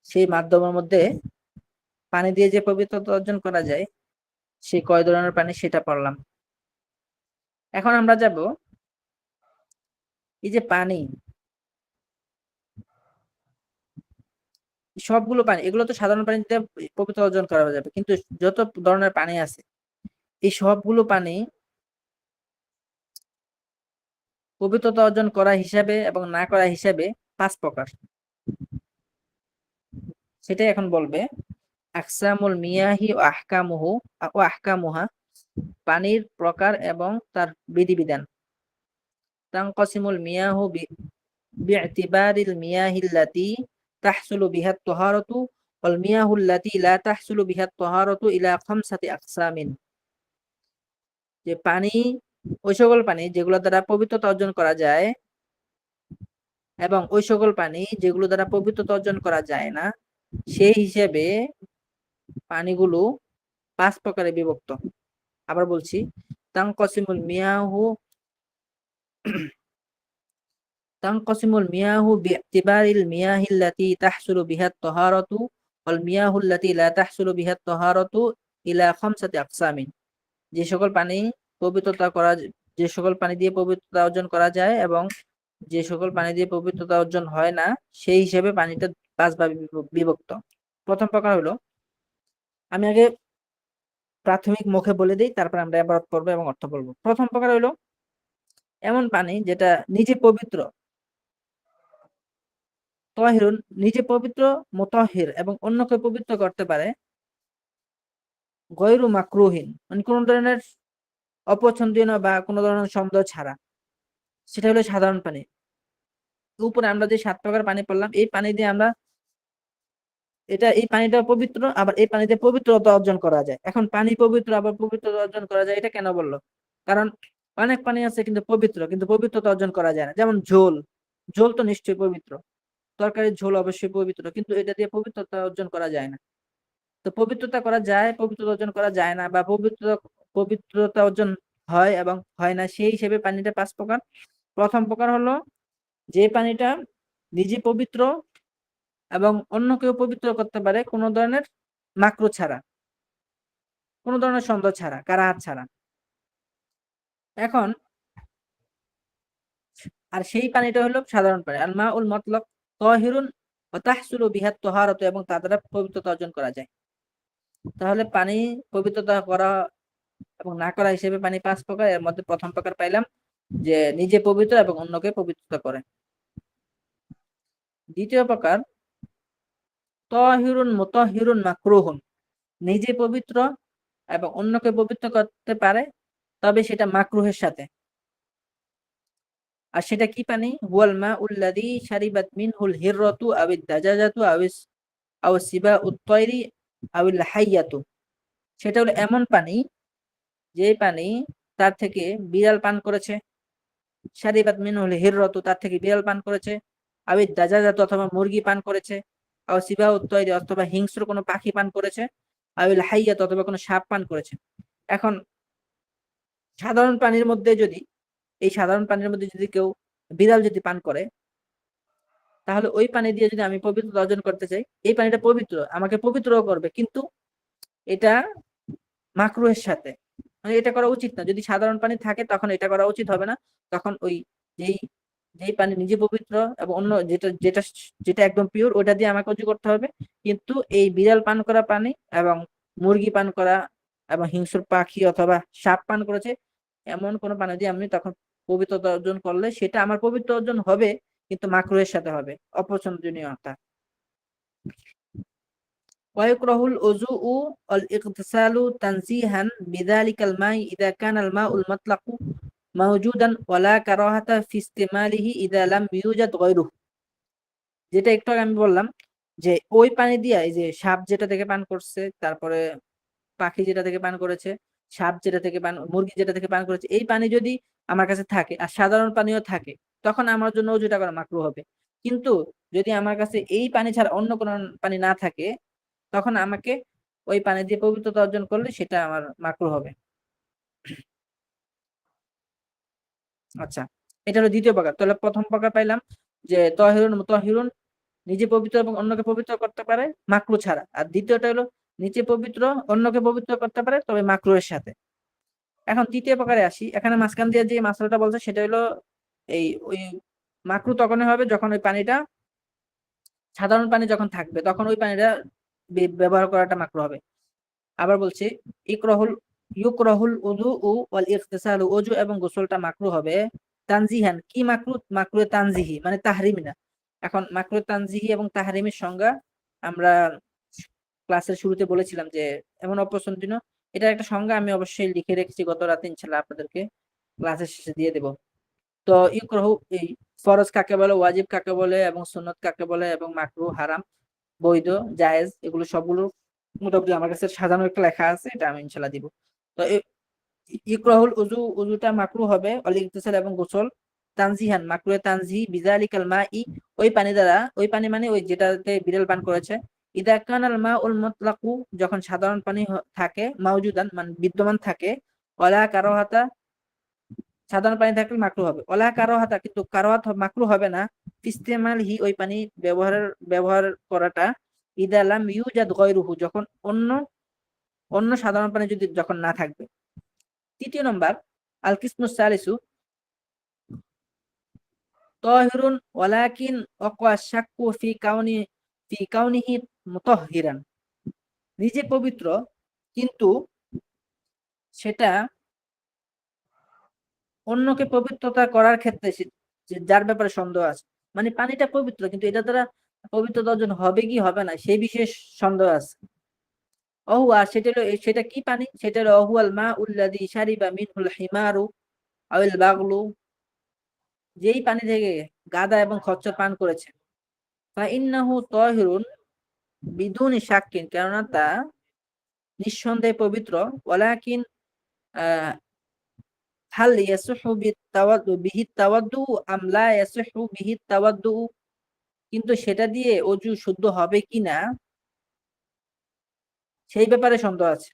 সেই মাধ্যমের মধ্যে পানি দিয়ে যে পবিত্রতা অর্জন করা যায়, সেই কয় ধরনের পানি সেটা পড়লাম। এখন আমরা যাব, এই যে পানি, সবগুলো পানি, এগুলো তো সাধারণ পানিতে পবিত্রতা অর্জন করা যাবে, কিন্তু যত ধরনের পানি আছে এই সবগুলো পানি পবিত্রতা অর্জন করা হিসাবে এবং না করা হিসাবে 5 প্রকার। সেটাই এখন বলবে। আকসামুল মিয়াহি ও আহকামুহা, পানির প্রকার এবং তার বিধিবিধান। তানকাসিমুল মিয়াহু বি'তিবারিল মিয়াহিল্লাতি তাহসুলু বিহাত তাহারাতু ওয়াল মিয়াহুল্লাতি লা তাহসুলু বিহাত তাহারাতু ইলা খামসাতি আকসামিন। যে পানি, ওই সকল পানি যেগুলো দ্বারা পবিত্রতা অর্জন করা যায় এবং ওই সকল পানি যেগুলো দ্বারা পবিত্রতা অর্জন করা যায় না, সেই হিসেবে পানিগুলো 5 প্রকারে বিভক্ত। আবার বলছি, তানকাসিমুল মিয়াহু তানকাসিমুল মিয়াহু বি'তিবারিল মিয়াহিল্লাতি তাহসুলু বিহাত তাহারাতু ওয়াল মিয়াহুল্লাতি লা তাহসুলু বিহাত তাহারাতু ইলা খামসাতি আকসামিন। যে সকল পানি পবিত্রতা করা, যে সকল পানি দিয়ে পবিত্রতা অর্জন করা যায় এবং যে সকল পানি দিয়ে পবিত্রতা অর্জন হয় না, সেই হিসেবে পানিটা 5 ভাগে বিভক্ত। প্রথম প্রকার হলো, আমি আগে প্রাথমিক মুখে বলে দিই, তারপর আমরা ইবারত পড়বো এবং অর্থ বলবো। প্রথম প্রকার হলো এমন পানি যেটা নিজে পবিত্র, তাহিরুন নিজে পবিত্র, মুতাহহির এবং অন্যকে পবিত্র করতে পারে, গয়রু মাকরুহিন মানে কোন ধরনের অপছন্দনীয় বা কোন ধরনের সন্দেহ ছাড়া, সেটা হলো সাধারণ পানি। উপরে আমরা যে 7 প্রকার পানি পড়লাম, এই পানি দিয়ে আমরা এই পানিটা পবিত্র, আবার এই পানিতে পবিত্রতা অর্জন করা যায়। এখন পানি পবিত্র আবার পবিত্রতা অর্জন করা যায়, এটা কেন বললো? কারণ অনেক পানি আছে কিন্তু পবিত্র, কিন্তু পবিত্রতা অর্জন করা যায় না। যেমন ঝোল, ঝোল তো নিশ্চয়ই পবিত্র, তরকারির ঝোল অবশ্যই পবিত্র, কিন্তু এটা দিয়ে পবিত্রতা অর্জন করা যায় না। তো পবিত্রতা করা যায়, পবিত্রতা অর্জন করা যায় না, বা পবিত্রতা অর্জন হয় এবং হয় না, সেই হিসেবে পানিটা 5 প্রকার। প্রথম প্রকার হলো যে পানিটা নিজে পবিত্র এবং অন্য কেউ পবিত্র করতে পারে কোন ধরনের মাকরু ছাড়া, কোন ধরনের সন্দেহ ছাড়া, কারাহাত ছাড়া। এখন আর সেই পানিটা হলো সাধারণ পানি, আল মাউল মতলক তাহিরুন ওয়া তাহসুলু বিহাত তাহারাতু, এবং তা দ্বারা পবিত্রতা অর্জন করা যায়। তাহলে পানি পবিত্রতা করা এবং না করা হিসেবে পানি 5 প্রকার। এর মধ্যে প্রথম প্রকার পাইলাম যে নিজে পবিত্র এবং অন্যকে পবিত্রতা করে। দ্বিতীয় প্রকার তাহিরুন মুতাহহিরুন মাকরুহুন, নিজে পবিত্র এবং অন্যকে পবিত্র করতে পারে, তবে সেটা মাকরুহের সাথে। আর সেটা কি পানি? হুয়াল মাউল্লাযী শারিবাত মিনহুল হিররাতু আবিদ দাজাজাতু আও সিবাউত তায়রি আবিল হাইয়াতু। সেটা হলো এমন পানি, যে পানি তার থেকে বিড়াল পান করেছে, শারিবাত মিনহুল হিররাতু তার থেকে বিড়াল পান করেছে, আবিদ দাজাজাতু অথবা মুরগি পান করেছে, আও সিবাউত তায়রি অথবা হিংস্র কোনো পাখি পান করেছে, আবিল হাইয়াতু অথবা কোনো সাপ পান করেছে। এখন সাধারণ পানির মধ্যে যদি, এই সাধারণ পানির মধ্যে যদি কেউ বিড়াল যদি পান করে, তাহলে ওই পানি দিয়ে যদি আমি পবিত্রতা অর্জন করতে চাই, এই পানিটা পবিত্র, আমাকে পবিত্রও করবে, কিন্তু এটা মাকরুহের সাথে, মানে এটা করা উচিত না। যদি সাধারণ পানি থাকে তখন এটা করা উচিত হবে না, তখন ওই যেই যেই পানি নিজে পবিত্র এবং অন্য যেটা যেটা যেটা একদম পিওর, ওটা দিয়ে আমাকে অজু করতে হবে। কিন্তু এই বিড়াল পান করা পানি এবং মুরগি পান করা এবং হিংস্র পাখি অথবা সাপ পান করেছে, এমন কোন পানি দিয়ে আমি তখন পবিত্রতা অর্জন করলে সেটা আমার পবিত্র অর্জন হবে, কিন্তু মাকরুহের সাথে হবে, অপছন্দনীয়তা। ওয়াইকরাহুল উযুউ ওয়াল ইগতিসালু তানজিহান বিযালিকাল মাই ইযা কানাল মাউল মাতলাকু মাওজুদান ওয়ালা কারাহাতা ফি ইস্তিমালিহি ইযা লাম ইউজাদ গায়রুহু। যেটা একটু আগে আমি বললাম যে ওই পানি দিয়া, এই যে সাপ যেটা থেকে পান করছে, তারপরে পাখি যেটা থেকে পান করেছে, সাপ যেটা থেকে পান, মুরগি যেটা থেকে পান করেছে, এই পানি যদি আমার কাছে থাকে আর সাধারণ পানিও থাকে, তখন আমার জন্য অজুটা করা মাকরুহ হবে। কিন্তু যদি আমার কাছে এই পানি ছাড়া অন্য কোনো পানি না থাকে, তখন আমাকে ওই পানি দিয়ে পবিত্রতা অর্জন করলে সেটা আমার মাকরুহ হবে। আচ্ছা, এটা হলো দ্বিতীয় প্রকার। তাহলে প্রথম প্রকার পাইলাম যে তাহিরুন মুতাহহিরুন, নিজে পবিত্র এবং অন্যকে পবিত্র করতে পারে মাকরুহ ছাড়া। আর দ্বিতীয়টা হলো নিজে পবিত্র, অন্যকে পবিত্র করতে পারে তবে মাকরুহের সাথে। এখন তৃতীয় প্রকারে আসি। এখানে মাঝখান দিয়ে যে মাসলাটা বলছে সেটা হলো ওই মাকরুহ তখনই হবে যখন ওই পানিটা সাধারণ পানি যখন থাকবে তখন ওই পানিটা ব্যবহার করাটা মাকরুহ হবে। আবার বলছি ইউকরাহুল উযু ওয়াল ইগতিসালু, ওযু এবং গোসলটা মাকরুহ হবে তানজিহান। কি মাকরুহ? মাকরুহ তানজিহি মানে তাহরিমি না। এখন মাকরুহ তানজিহি এবং তাহরিমের সংজ্ঞা আমরা ক্লাসের শুরুতে বলেছিলাম যে এমন অপছন্দনীয়, এটার একটা সংজ্ঞা আমি অবশ্যই লিখে রেখেছি গত রাতে, ইনশাআল্লাহ আপনাদেরকে ক্লাসের শেষে দিয়ে দেব। তো ইকরাহু এই ফরজ কাকে বলে, ওয়াজিব কাকে বলে এবং সুন্নত কাকে বলে এবং মাকরুহ, হারাম, বৈধ, জায়েজ, এগুলো সবগুলো মোটামুটি আমার কাছে সাজানো একটা লেখা আছে, এটা আমি ইনশাআল্লাহ দিব। তো ইকরাহুল উযু, উযুটা মাকরুহ হবে, অল ইগতিসাল এবং গোসল তানজিহান, মাকরুহ তানজিহি বিযালিকাল মাই, ওই পানি দ্বারা, ওই পানি মানে ওই যেটাতে বিড়াল পান করেছে। ইদা কানাল মাউল মুতলাকু, যখন সাধারণ পানি থাকে, মাওজুদান মানে বিদ্যমান থাকে, ওয়ালা কারাহাতা, সাধারণ পানি থাকলে মাকরুহ হবে, ওয়ালা কারাহাতা কিন্তু কারাহাত মাকরুহ হবে না, ইস্তেমালহি ওই পানি ব্যবহার করাটা, ইদা লাম ইউজাদ গায়রুহু, যখন অন্য অন্য সাধারণ পানি যদি যখন না থাকবে। তৃতীয় নম্বর, আল কিসমুস সালিসু তাহিরুন ওয়ালাকিন ওয়াকা শাক্কু ফি কাউনিহি মুতাহহিরান, নিজে পবিত্র কিন্তু সেটা অন্যকে পবিত্রতা করার ক্ষেত্রে যার ব্যাপারে সন্দেহ আছে। মানে পানিটা পবিত্র কিন্তু এটা দ্বারা পবিত্রতা অর্জন হবে কি হবে না সেই বিষয়ে সন্দেহ আছে। অহুয়া, সেটা কি পানি? সেটা হলো অহুয়াল মা উল্লাযী শারিবা মিনহুল হিমারু আউল বাগলু, যেই পানি থেকে গাধা এবং খচ্চর পান করেছে। ফা ইন্নাহু তাহিরুন বিদুনি শাক্কিন, কেননা তা নিঃসন্দেহে পবিত্র। ওয়ালাকিন হাল ইয়াসিহু বিহি তাওয়াদ্দু আম লা ইয়াসিহু বিহি তাওয়াদ্দু, কিন্তু সেটা দিয়ে অজু শুদ্ধ হবে কিনা সেই ব্যাপারে সন্দেহ আছে।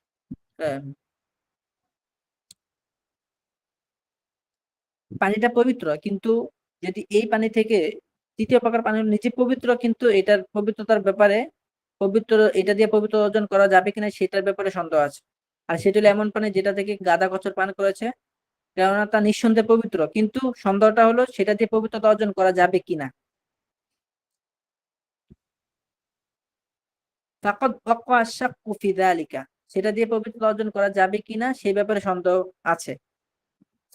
পানিটা পবিত্র কিন্তু যদি এই পানি থেকে, তৃতীয় প্রকার পানি নিজে পবিত্র কিন্তু এটার পবিত্রতার ব্যাপারে, এটা দিয়ে পবিত্র অর্জন করা যাবে কিনা সেটার ব্যাপারে সন্দেহ আছে। আর সেটা হলো এমন পানি যেটা থেকে গাদা কচর পান করেছে, কেননা তা নিঃসন্দেহে পবিত্র, কিন্তু সন্দেহটা হলো সেটা দিয়ে পবিত্রতা অর্জন করা যাবে কিনা। ফাকাদ ওয়াকা আশ-শাক্কু ফি যালিকা, সেটা দিয়ে পবিত্রতা অর্জন করা যাবে কিনা সেই ব্যাপারে সন্দেহ আছে।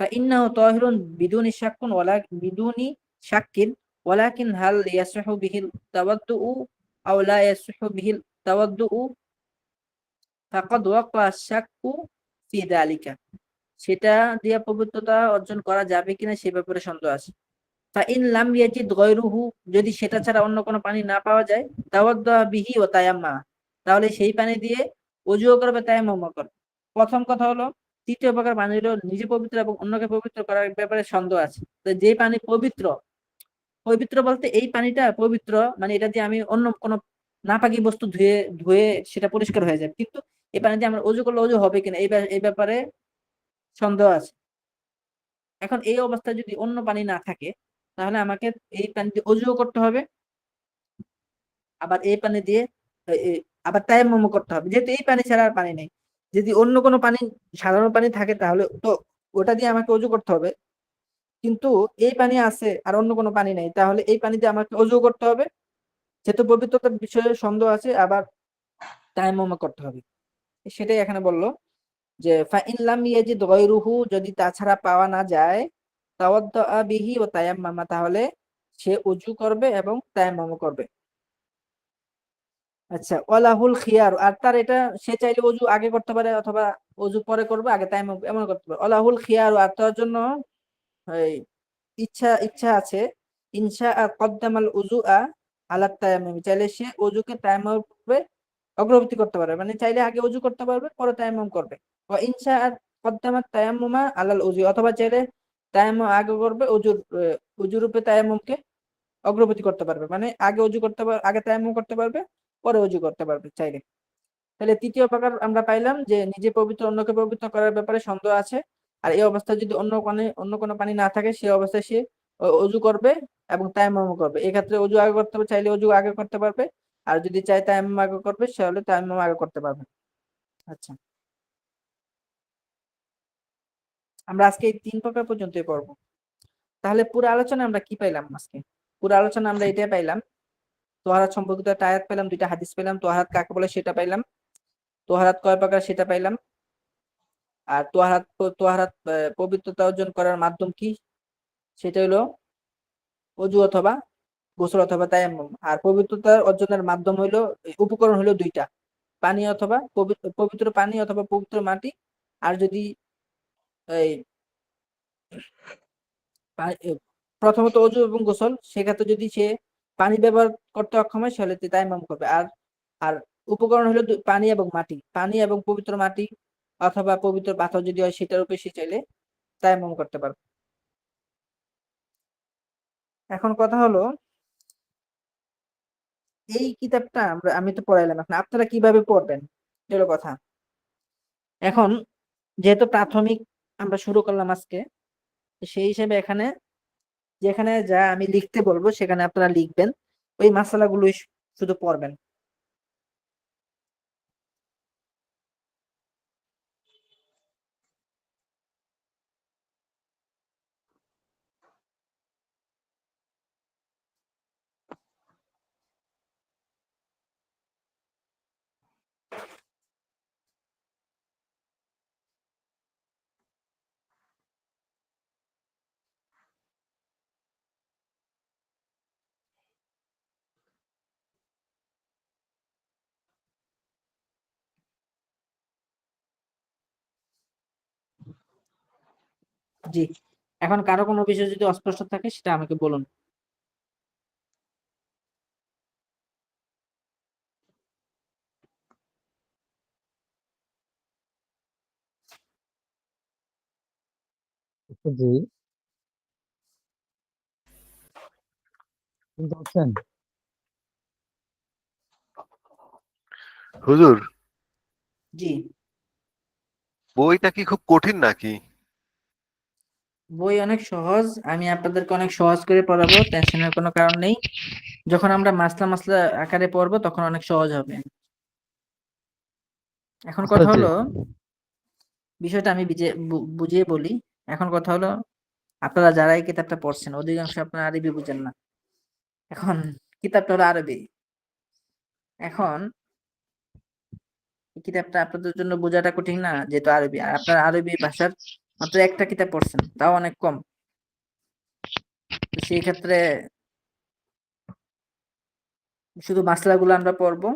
فإنه طاهر بدون شك ولا بدون شك ولكن هل يصح به التوضؤ أو لا يصح به التوضؤ فقد وقع الشك في ذلك, সেটা দিয়ে পবিত্রতা অর্জন করা যাবে কিনা সে ব্যাপারে সন্দেহ আছে। ফাইন লাম ইয়াজিদ গায়রুহু, যদি সেটা ছাড়া অন্য কোনো পানি না পাওয়া যায়, তাওয়াদ্দা বিহি ওয়া তায়াম্মা, তাহলে সেই পানি দিয়ে ওযুও করবে, তায়াম্মুমও করবে। প্রথম কথা হলো তৃতীয় প্রকার পানি হলো নিজে পবিত্র এবং অন্যকে পবিত্র করার ব্যাপারে সন্দেহ আছে। তো যে পানি পবিত্র, পবিত্র বলতে এই পানিটা পবিত্র মানে এটা দিয়ে আমি অন্য কোনো নাপাকি বস্তু ধুয়ে ধুয়ে সেটা পরিষ্কার হয়ে যাবে, কিন্তু এই পানি দিয়ে আমরা ওযু করলে ওযু হবে কিনা এই ব্যাপারে সন্দেহ আছে। এখন এই অবস্থায় যদি অন্য পানি না থাকে তাহলে আমাকে এই পানি দিয়ে ওযুও করতে হবে, আবার এই পানি দিয়ে আবার তায়াম্মুমও করতে হবে, যেহেতু এই পানি ছাড়া আর পানি নেই। যদি অন্য কোনো পানি, সাধারণ পানি থাকে তাহলে তো ওটা দিয়ে আমাকে ওযু করতে হবে, কিন্তু এই পানি আছে আর অন্য কোনো পানি নেই, তাহলে এই পানি দিয়ে আমাকে ওযু করতে হবে, যেহেতু পবিত্রতার বিষয়ে সন্দেহ আছে, আবার তায়াম্মুমও করতে হবে। সেটাই এখানে বললো যে ফাইন লাম ইয়াজিদ গায়রুহু, যদি তাছাড়া পাওয়া না যায়, তাওয়াদ্দা বিহি ওয়া তায়াম্মামা, তাহলে সে ওযু করবে এবং তায়াম্মুম করবে। আচ্ছা, ওয়ালাহুল খিয়ার, আর তার এটা সে চাইলে ওযু আগে করতে পারে অথবা ওযু পরে করবে, আগে তায়াম্মুম এমন করতে পারে। ওয়ালাহুল খিয়ার, আর তার জন্য এই ইচ্ছা আছে। ইনশা কদ্দামাল উযুআ আলা তায়াম্মুম, চাইলে সে ওযুকে তায়াম্মুমের পূর্বে অগ্রগতি করতে পারবে, মানে চাইলে আগে ওযু করতে পারবে পরে তায়াম্মুম করবে। ওয়া ইনশা কদ্দামাত তায়াম্মুমা আলাল উযু, অথবা চাইলে তায়াম্মুম আগে করবে, ওযুর উপরে তায়াম্মুমকে অগ্রগতি করতে পারবে, মানে আগে ওযু করতে পারবে, আগে তায়াম্মুম করতে পারবে পরে ওযু করতে পারবে চাইলে। তাহলে তৃতীয় প্রকার আমরা পাইলাম যে নিজে পবিত্র অন্যকে পবিত্র করার ব্যাপারে সন্দেহ আছে। আর এই অবস্থায় যদি অন্য কোনো পানি না থাকে সেই অবস্থায় সে ওযু করবে এবং তায়াম্মুম করবে। এক্ষেত্রে ওযু আগে করতে হবে, চাইলে ওযু আগে করতে পারবে, আর যদি চায় তায়াম্মুম আগে করবে তাহলে তায়াম্মুম আগে করতে পারবে। আচ্ছা, আমরা আজকে এই 3 প্রকার পর্যন্তই পড়বো। তাহলে পুরো আলোচনা আমরা কি পাইলাম আজকে? পুরো আলোচনা আমরা এটাই পাইলাম। তোহারাত সম্পর্কিত একটা আয়াত পেলাম, 2টা হাদিস পেলাম, তোহারাত কাকে বলে সেটা পাইলাম, তোহারাত কয় প্রকার সেটা পাইলাম, আর তোহারাত পবিত্রতা অর্জন করার মাধ্যম কি, সেটা হলো অজু অথবা গোসল অথবা তায়াম্মুম। আর পবিত্রতা অর্জনের মাধ্যম হইলো, উপকরণ হইলো 2টা, পানি অথবা পবিত্র পানি অথবা পবিত্র মাটি। আর যদি এই প্রথমত অজু এবং গোসল, সেক্ষেত্রে যদি সে পানি ব্যবহার করতে অক্ষম হয় তাহলে তায়াম্মুম করবে। আর আর উপকরণ হলো পানি এবং মাটি, পানি এবং পবিত্র মাটি অথবা পবিত্র পাথর যদি হয় সেটার উপরে সে চাইলে তায়াম্মুম করতে পারবে। এখন কথা হলো, এই কিতাবটা আমি তো পড়াইলাম, এখন আপনারা কিভাবে পড়বেন এটা হলো কথা। এখন যেহেতু প্রাথমিক আমরা শুরু করলাম আজকে, সেই হিসেবে এখানে যেখানে যা আমি লিখতে বলবো সেখানে আপনারা লিখবেন, ওই মাসালাগুলোই শুধু পড়বেন। জি, এখন কারো কোনো বিষয় যদি অস্পষ্ট থাকে সেটা আমাকে বলুন। জি, শুনতে পাচ্ছেন? হুজুর, জি, বইটা কি খুব কঠিন নাকি? বই অনেক সহজ, আমি আপনাদেরকে অনেক সহজ করে পড়াবো, টেনশনের কোনো কারণ নেই। যখন আমরা মাসলা মাসলা আকারে পড়বো তখন অনেক সহজ হবে। এখন আচ্ছা, কথা জি, হলো, বিষয়টা আমি বুঝিয়ে বলি। এখন কথা হলো, আপনারা যারা এই কিতাবটা পড়ছেন অধিকাংশ আপনারা আরবি বুঝেন না। এখন কিতাবটা হলো আরবি। এখন এই কিতাবটা আপনাদের জন্য বোঝাটা কঠিন না, যেহেতু আরবি, আর আপনারা আরবি ভাষার মাত্র একটা কিতাব পড়ছেন, তাও অনেক কম। তো সেই ক্ষেত্রে শুধু মাসলাগুলো আমরা পড়বো,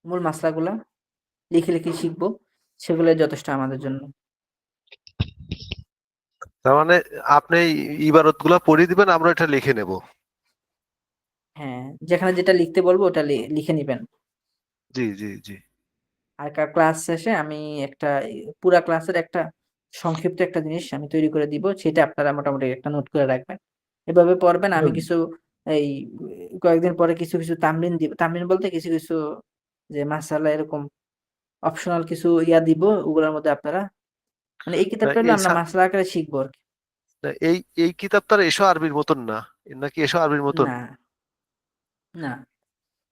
মূল মাসলাগুলা লিখে লিখে শিখবো, সেগুলোই যথেষ্ট আমাদের জন্য। তার মানে আপনি ইবারত গুলা পড়িয়ে দিবেন, আমরা এটা লিখে নেব। হ্যাঁ, যেখানে যেটা লিখতে বলবো ওটা লিখে নিবেন। জি জি জি। আর ক্লাস শেষে আমি একটা পুরা ক্লাসের একটা সংক্ষিপ্ত একটা জিনিস আমি তৈরি করে দিব, সেটা আপনারা মোটামুটি একটা নোট করে রাখবেন। এভাবে পড়বেন। আমি কিছু এই কয়েকদিন পরে কিছু কিছু তামরিন দিব, তামরিন বলতে কিছু কিছু যে মাসালা এরকম অপশনাল কিছু দিব, ওগুলোর মধ্যে আপনারা মানে এই না, কিতাবটা হলো এই আমরা মাসলা আকারে শিখবো আর কি। না, এই কিতাবটার এসো আরবির মতন না, নাকি এসো আরবির মতন? না, না,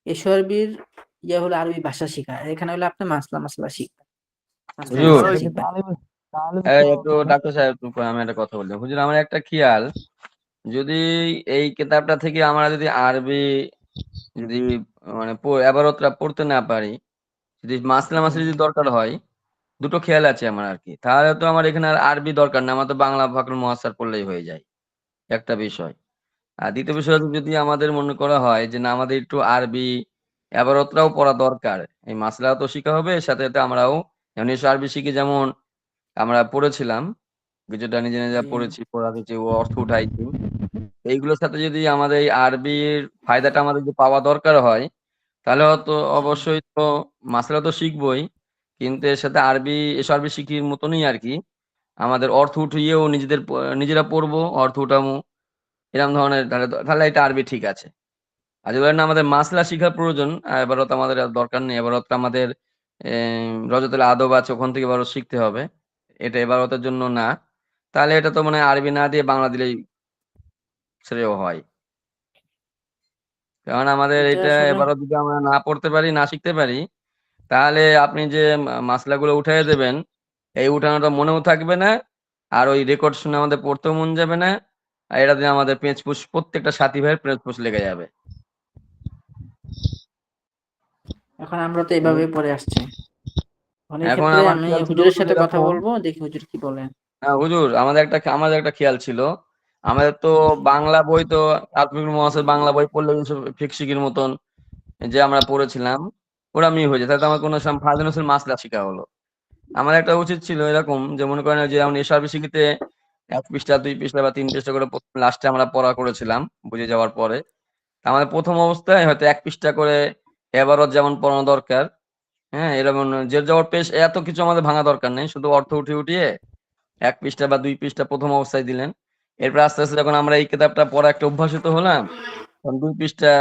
এসবের হলো আরবি ভাষা শিখা, এখানে হলো আপনি মাসলা মাসলা শিখবেন, মাসলা হুজুর, মানে মাসলা ওই কিন্তু শিখবেন। তাহলে এই তো একটু ডাক্তার সাহেব, একটু আমি একটা কথা বললাম। হুজুর, আমার একটা খেয়াল, যদি এই কিতাবটা থেকে আমরা যদি আরবি যদি মানে এবারতটা পড়তে না পারি, যদি মাসলা জি, মাসলি যদি দরকার হয়, দুটো খেয়াল আছে আমার আর কি, তাহলে তো আমার এখানে আর আরবি দরকার না, আমার তো বাংলা ফাকরুল মুয়াস্সার পড়লেই হয়ে যায়, একটা বিষয়। আর দ্বিতীয় বিষয় হচ্ছে, যদি আমাদের মনে করা হয় যে না, আমাদের একটু আরবি এবারতটাও পড়া দরকার, এই মাসলা তো শিখা হবে, এর সাথে সাথে আমরাও যেমন এসব আরবি শিখি, যেমন আমরা পড়েছিলাম কিছুটা, নিজে নিজে জি, পড়েছি, পড়া দিচ্ছি, ও অর্থ উঠাইছি, এইগুলোর সাথে যদি আমাদের এই আরবির ফায়দাটা আমাদের যদি পাওয়া দরকার হয়, তাহলে হয়তো জি, অবশ্যই তো মাসলা তো শিখবই, কিন্তু এর সাথে আরবি, এসব আরবি শিখির মতনই আর কি, আমাদের অর্থ উঠিয়েও নিজেরা পড়বো, অর্থ উঠামো, এরকম ধরনের, তাহলে তাহলে এটা আরবি ঠিক আছে। আর যদি বলেন না আমাদের মাসলা শিখার প্রয়োজন, এবারও তো আমাদের আর দরকার নেই, এবারও তো আমাদের রজতুল আদব আছে, ওখান থেকে এবারও শিখতে হবে, এটা এবারতের জন্য না, তাহলে এটা তো মানে আরবি না দিয়ে বাংলা দিলেই শ্রেয় হয়। কারণ আমাদের এটা এটা আসলে এবারও যদি আমরা না পড়তে পারি, না শিখতে পারি, তাহলে আপনি যে মাসলাগুলো উঠাই দেবেন, এই উঠানোটা মনেও থাকবে না, আর ওই রেকর্ড শুনে আমাদের পড়তেও মন যাবে না, আর এটা দিয়ে আমাদের পেঁচপুষ, প্রত্যেকটা সাথী ভাইয়ের পেঁচপুষ লেগে যাবে। এখন আমরা তো এভাবে পড়ে আসছি। এখন এই এখন ক্ষেত্রে আমার আমি খেয়াল ছিল হুজুরের হুজুর সাথে কথা এরকম, বলবো, দেখি হুজুর কি বলেন। হ্যাঁ হুজুর আমাদের একটা খেয়াল ছিল, আমাদের তো বাংলা বই তো আতমিকুল মহাসের বাংলা বই পড়লে ফিকশিকির মতন যে আমরা পড়েছিলাম ওরা হয়ে যায়, তাতে আমার কোনো ফারজানা হোসেন মাসলা শিখা হলো। আমার একটা উচিত ছিল এরকম, যে মনে করেন যে আমরা এসআরবি শিখিতে 1 পৃষ্ঠা 2 পৃষ্ঠা বা 3 পৃষ্ঠা করে লাস্টে আমরা পড়া করেছিলাম বুঝে যাওয়ার পরে। আমাদের প্রথম অবস্থায় হয়তো 1 পৃষ্ঠা করে এবারত যেমন পড়ানো দরকার, হ্যাঁ এরকম জের জবর পেশ এত কিছু আমাদের ভাঙা দরকার নেই, শুধু অর্থ উঠিয়ে উঠিয়ে 1 পৃষ্ঠা বা 2 পৃষ্ঠা প্রথম অবস্থায় দিলেন। এরপর আস্তে আস্তে যখন আমরা এই কিতাবটা পড়া একটা অভ্যাসিত হলাম, তখন 2 পৃষ্ঠা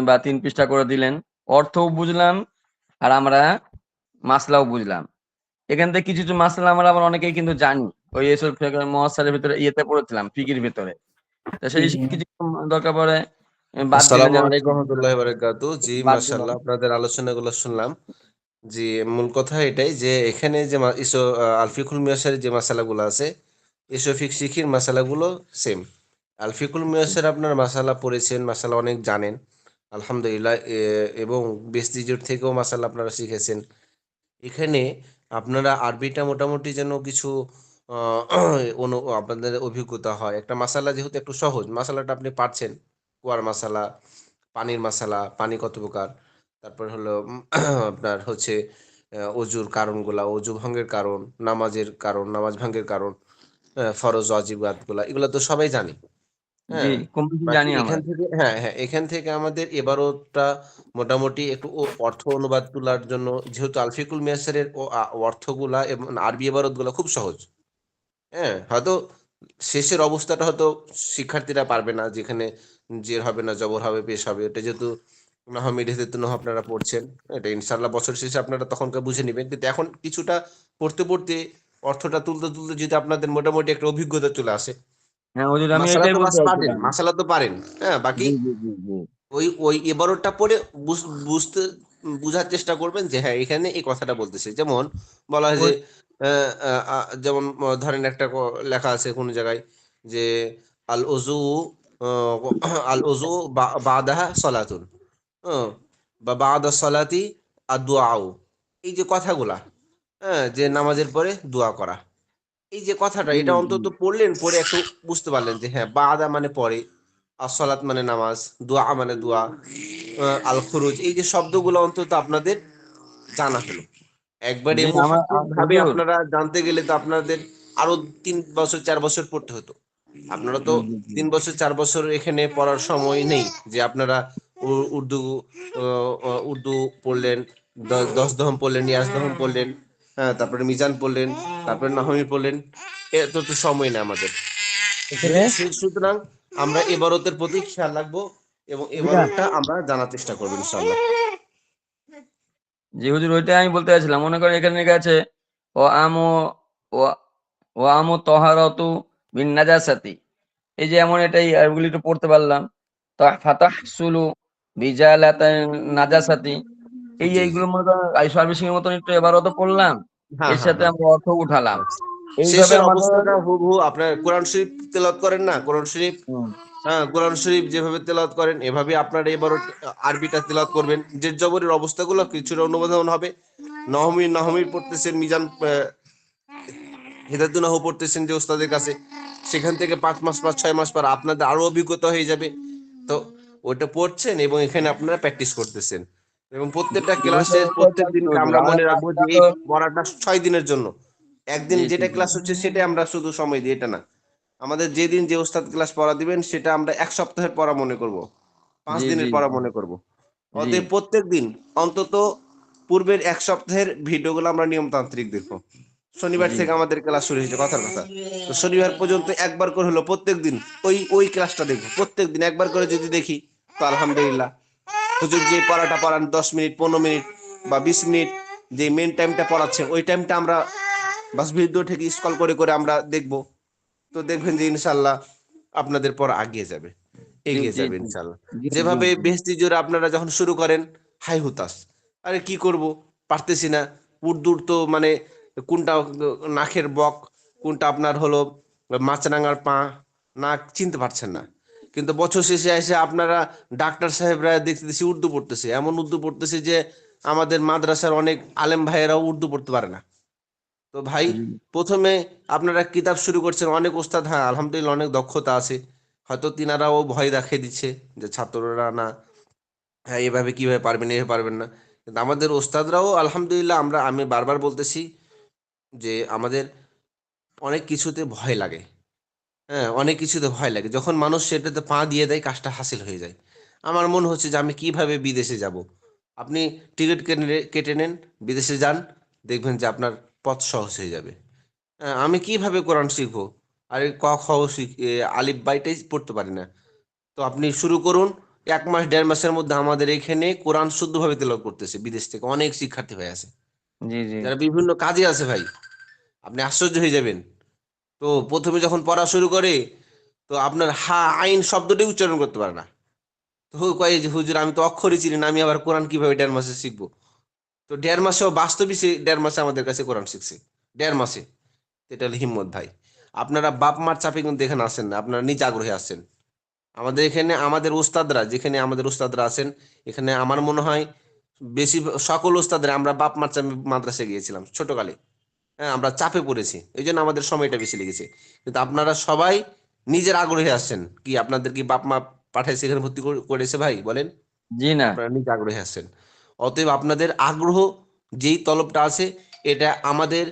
বা 3 পৃষ্ঠা করে দিলেন, অর্থও বুঝলাম আর আমরা মাসলাও বুঝলাম। এখান থেকে কিছু কিছু মাসলা আমরা আবার অনেকেই কিন্তু জানি, ওই এসব মহাসারের ভিতরে ইয়েতে পড়েছিলাম ফিকির ভিতরে, তো জি সেই জি কিছু দরকার পড়ে বাদ দিলেন, আসসালামু যেমন আলাইকুম রহমতুল্লাহি বারাকাতু। জি, বাদ দিলেন। মাশাআল্লাহ, আপনাদের আলোচনাগুলো শুনলাম। জি, মূল কথা এটাই যে এখানে যে আলফিকুল মিয়াসারের যে মাসালাগুলো আছে, ইসোফিক শিখির মাসালাগুলো সেম। আলফিকুল মিয়াসার আপনার মাসালা পড়েছেন, মাসালা অনেক জানেন আলহামদুলিল্লাহ, এবং বেস্তিজুর থেকেও মাসালা আপনারা শিখেছেন। এখানে আপনারা আরবিটা মোটামুটি যেন কিছু আহ, আপনাদের অভিজ্ঞতা হয়। একটা মাসালা যেহেতু একটু সহজ, মাসালাটা আপনি পারছেন, কুয়ার মাসালা, পানির মাসালা, পানি কত প্রকার, তারপর হলো আপনার হচ্ছে অজুর কারণগুলা, অজু ভঙ্গের কারণ, নামাজের কারণ, নামাজ ভঙ্গের কারণ, ফরজ ওয়াজিবাত গুলা, এগুলো তো সবাই জানি। জি, হ্যাঁ, কম বেশি বাকি জানি আমরা। এখান থেকে, হ্যাঁ হ্যাঁ, এখান থেকে আমাদের এবারটা মোটামুটি একটু অর্থ অনুবাদ তোলার জন্য, যেহেতু আলফিকুল মিয়াসারের অর্থগুলা এবং আরবি এবারত গুলা খুব সহজ। হ্যাঁ, হয়তো শেষের অবস্থাটা হয়তো শিক্ষার্থীরা পারবে না, যেখানে জের হবে না, জবর হবে, পেশ হবে। এটা যেহেতু নাহয় মিডিয়াতে নহ আপনারা পড়ছেন, এটা ইনশাল্লাহ বছর শেষে আপনারা তখনকার বুঝে নেবেন। কিন্তু এখন কিছুটা পড়তে পড়তে, অর্থটা তুলতে তুলতে যদি আপনাদের মোটামুটি একটা অভিজ্ঞতা চলে আসে, হ্যাঁ হুজুর, আমি মাসালা এটাই তো বাস বলতে পারেন, চাইছিলাম। মাসালা তো পারেন। হ্যাঁ, বাকি জি জি জি জি ওই ওই এবারটা পড়ে বুঝতে, বুঝার চেষ্টা করবেন যে হ্যাঁ এখানে এই কথাটা বলতেছে। যেমন বলা হয় যে ওই যেমন ধরেন একটা লেখা আছে কোনো জায়গায় যে আল ওজু, আল ওজু বাদাহা সলাতুন, বা বাদা সলাতি আর দোয়াও, এই যে কথাগুলা, হ্যাঁ, যে নামাজের পরে দোয়া করা, এই যে কথাটা, জি এটা জি অন্তত পড়লেন, পড়ে একটু বুঝতে পারলেন যে হ্যাঁ বাদা মানে পরে, আসসালাত মানে নামাজ, দোয়া মানে দোয়া, আল খুরুজ, এই যে শব্দগুলো অন্তত আপনাদের জানা হলো। একবারে জি আমার মহাক্কিক ভাবে হুজুর। আপনারা জানতে গেলে তো আপনাদের আরো 3 বছর 4 বছর পড়তে হতো। আপনারা তো জি জি জি 3 বছর 4 বছর এখানে পড়ার সময় নেই যে আপনারা উর্দু, উর্দু পড়লেন, 10 দহম পড়লেন, নিয়াজ দহম পড়লেন, হ্যাঁ, তারপরে মিজান পড়লেন, তারপরে নাহমি পড়লেন, এত তো সময় না আমাদের এখানে। সুতরাং আমরা এবারতের প্রতি খেয়াল রাখবো এবং এবারটা আমরা জানার চেষ্টা করবো ইনশাল্লাহ। জি হুজুর, ওইটাই আমি বলতে চাইছিলাম। মনে করেন এখানে লেখা আছে ও আমো ও ও আমো তহারতু বিন নাজাসাতি, এই যে এমন এটাই ওগুলি একটু পড়তে পারলাম। তো ফাতাহসুলু বিজালাতা নাজাসাতি, জি, এইগুলো মনে করেন সার্ভিসিং এর মতন একটু এবারও তো পড়লাম, হ্যাঁ এর হ্যাঁ সাথে হ্যাঁ। আমরা অর্থ উঠালাম। এইভাবে শেষের আমাদের অবস্থাটা হুবহু আপনার কোরআন শরীফ তেলাওয়াত করেন না, কোরআন শরীফ, হুম, হ্যাঁ, কোরআন শরীফ যেভাবে তেলাওয়াত করেন এভাবে আপনারা এবারও আরবিটা তেলাওয়াত করবেন। যে জবরের অবস্থাগুলো কিছুটা অনুবাদন হবে। নহমির নহমির পড়তেছেন, মিজান হেদায়তুল্লাহ পড়তেছেন যে ওস্তাদের কাছে, সেখান থেকে 5 মাস 6 মাস পর আপনাদের আরো অভিজ্ঞতা হয়ে যাবে। তো ওটা পড়ছেন এবং এখানে আপনারা প্র্যাকটিস করতেছেন, এবং প্রত্যেকটা ক্লাসের ওইটাই প্রত্যেক চাচ্ছি দিনকে হুজুর। আমরা আর মনে রাখবো আজকে যে তো এই পড়াটা 6 দিনের জন্য। একদিন জি জি যেটা জি ক্লাস হচ্ছে সেটা আমরা শুধু সময় দিই, এটা না। আমাদের যেদিন যে ওস্তাদ ক্লাস পড়া দিবেন সেটা আমরা 1 সপ্তাহের পড়া মনে করব, পাঁচ জি জি দিনের পড়া মনে করব। জি অতএব প্রত্যেক দিন অন্তত পূর্বের 1 সপ্তাহের ভিডিওগুলো আমরা নিয়মতান্ত্রিক দেখবো। শনিবার জি থেকে আমাদের ক্লাস শুরু হয়েছে, কথার কথা। তো শনিবার পর্যন্ত একবার করে হলো প্রত্যেক দিন ওই ওই ক্লাসটা দেখবো। প্রত্যেক দিন একবার করে যদি দেখি তো আলহামদুলিল্লাহ, হুজুর যে পড়াটা পড়ান 10 মিনিট 15 মিনিট বা 20 মিনিট, যে মেন টাইমটা পড়াচ্ছেন ওই টাইমটা আমরা বাস ভিডিও থেকে স্কল করে করে আমরা দেখবো। তো দেখবেন যে ইনশাল্লাহ আপনাদের পর আগিয়ে যাবে, জি এগিয়ে জি যাবে জি ইনশাল্লাহ। জি জি যেভাবে জি বেহেশতি জোরে আপনারা যখন শুরু করেন, হাই হুতাশ, আরে কি করব, পারতেছি না, উর্দুর তো মানে কোনটা নাকের বক, কোনটা আপনার হলো মাছরাঙার পা, নাক চিনতে পারছেন না। কিন্তু বছর শেষে এসে আপনারা ডাক্তার সাহেবরা দেখতেছি উর্দু পড়তেছে, এমন উর্দু পড়তেছে যে আমাদের মাদ্রাসার অনেক আলেম ভাইয়েরাও উর্দু পড়তে পারে না। তো ভাই, জি প্রথমে আপনারা কিতাব শুরু করছেন, অনেক ওস্তাদ, হ্যাঁ আলহামদুলিল্লাহ অনেক দক্ষতা আছে, হয়তো তিনারাও ভয় দেখিয়ে দিচ্ছে যে ছাত্ররা না, হ্যাঁ এভাবে কিভাবে পারবেন, এভাবে পারবেন না। কিন্তু আমাদের ওস্তাদরাও আলহামদুলিল্লাহ, আমি বারবার বলতেছি যে আমাদের অনেক কিছুতে ভয় লাগে। হ্যাঁ, অনেক কিছুতে ভয় লাগে, যখন মানুষ সেটাতে পা দিয়ে দেয় কাজটা হাসিল হয়ে যায়। আমার মনে হচ্ছে যে আমি কিভাবে বিদেশে যাব। আপনি টিকিট কেটে নেন, বিদেশে যান, দেখবেন যে আপনার পথ সহজ হয়ে যাবে। হ্যাঁ, আমি কিভাবে কোরআন শিখবো? আরে ক খ আলিফ বাইটাই পড়তে পারি না। তো আপনি শুরু করুন, 1 মাস 1.5 মাসের মধ্যে আমাদের এখানে কোরআন শুদ্ধভাবে তেলাওয়াত করতেছে, বিদেশ থেকে অনেক শিক্ষার্থী ভাই আছে, জি জি যারা বিভিন্ন কাজে আছে ভাই। আপনি আশ্চর্য হয়ে যাবেন। তো প্রথমে যখন পড়া শুরু করে, তো আপনার হা আইন শব্দটাই উচ্চারণ করতে পারে না। তো কয়ে যে হুজুর আমি তো অক্ষরই চিনি না, আমি আবার কোরআন কিভাবে 1.5 মাসে শিখবো? তো 1.5 মাসেও বাস্তবই সে 1.5 মাসে আমাদের কাছে কোরআন শিখছে, 1.5 মাসে। এটা হলো হিম্মত ভাই। আপনারা বাপ মার চাপে কিন্তু এখানে আসেন না, আপনারা নিজ আগ্রহে আসছেন। আমাদের এখানে আমাদের উস্তাদরা, যেখানে আমাদের উস্তাদরা আছেন, এখানে আমার মনে হয় বেশি সকল উস্তাদরা আমরা বাপ মার চাপে মাদ্রাসায় গিয়েছিলাম ছোটকালে। হ্যাঁ, আমরা চাপে পড়েছি, এই জন্য আমাদের সময়টা বেশি লেগেছে। কিন্তু আপনারা সবাই নিজের আগ্রহে আসছেন। কি আপনাদের কি বাপ মা পাঠাইছে এখানে ভর্তি করেছে ভাই বলেন? জি না আপনারা নিজে আগ্রহে আসছেন। অতএব আপনাদের আগ্রহ, যেই তলবটা আছে, এটা আমাদের,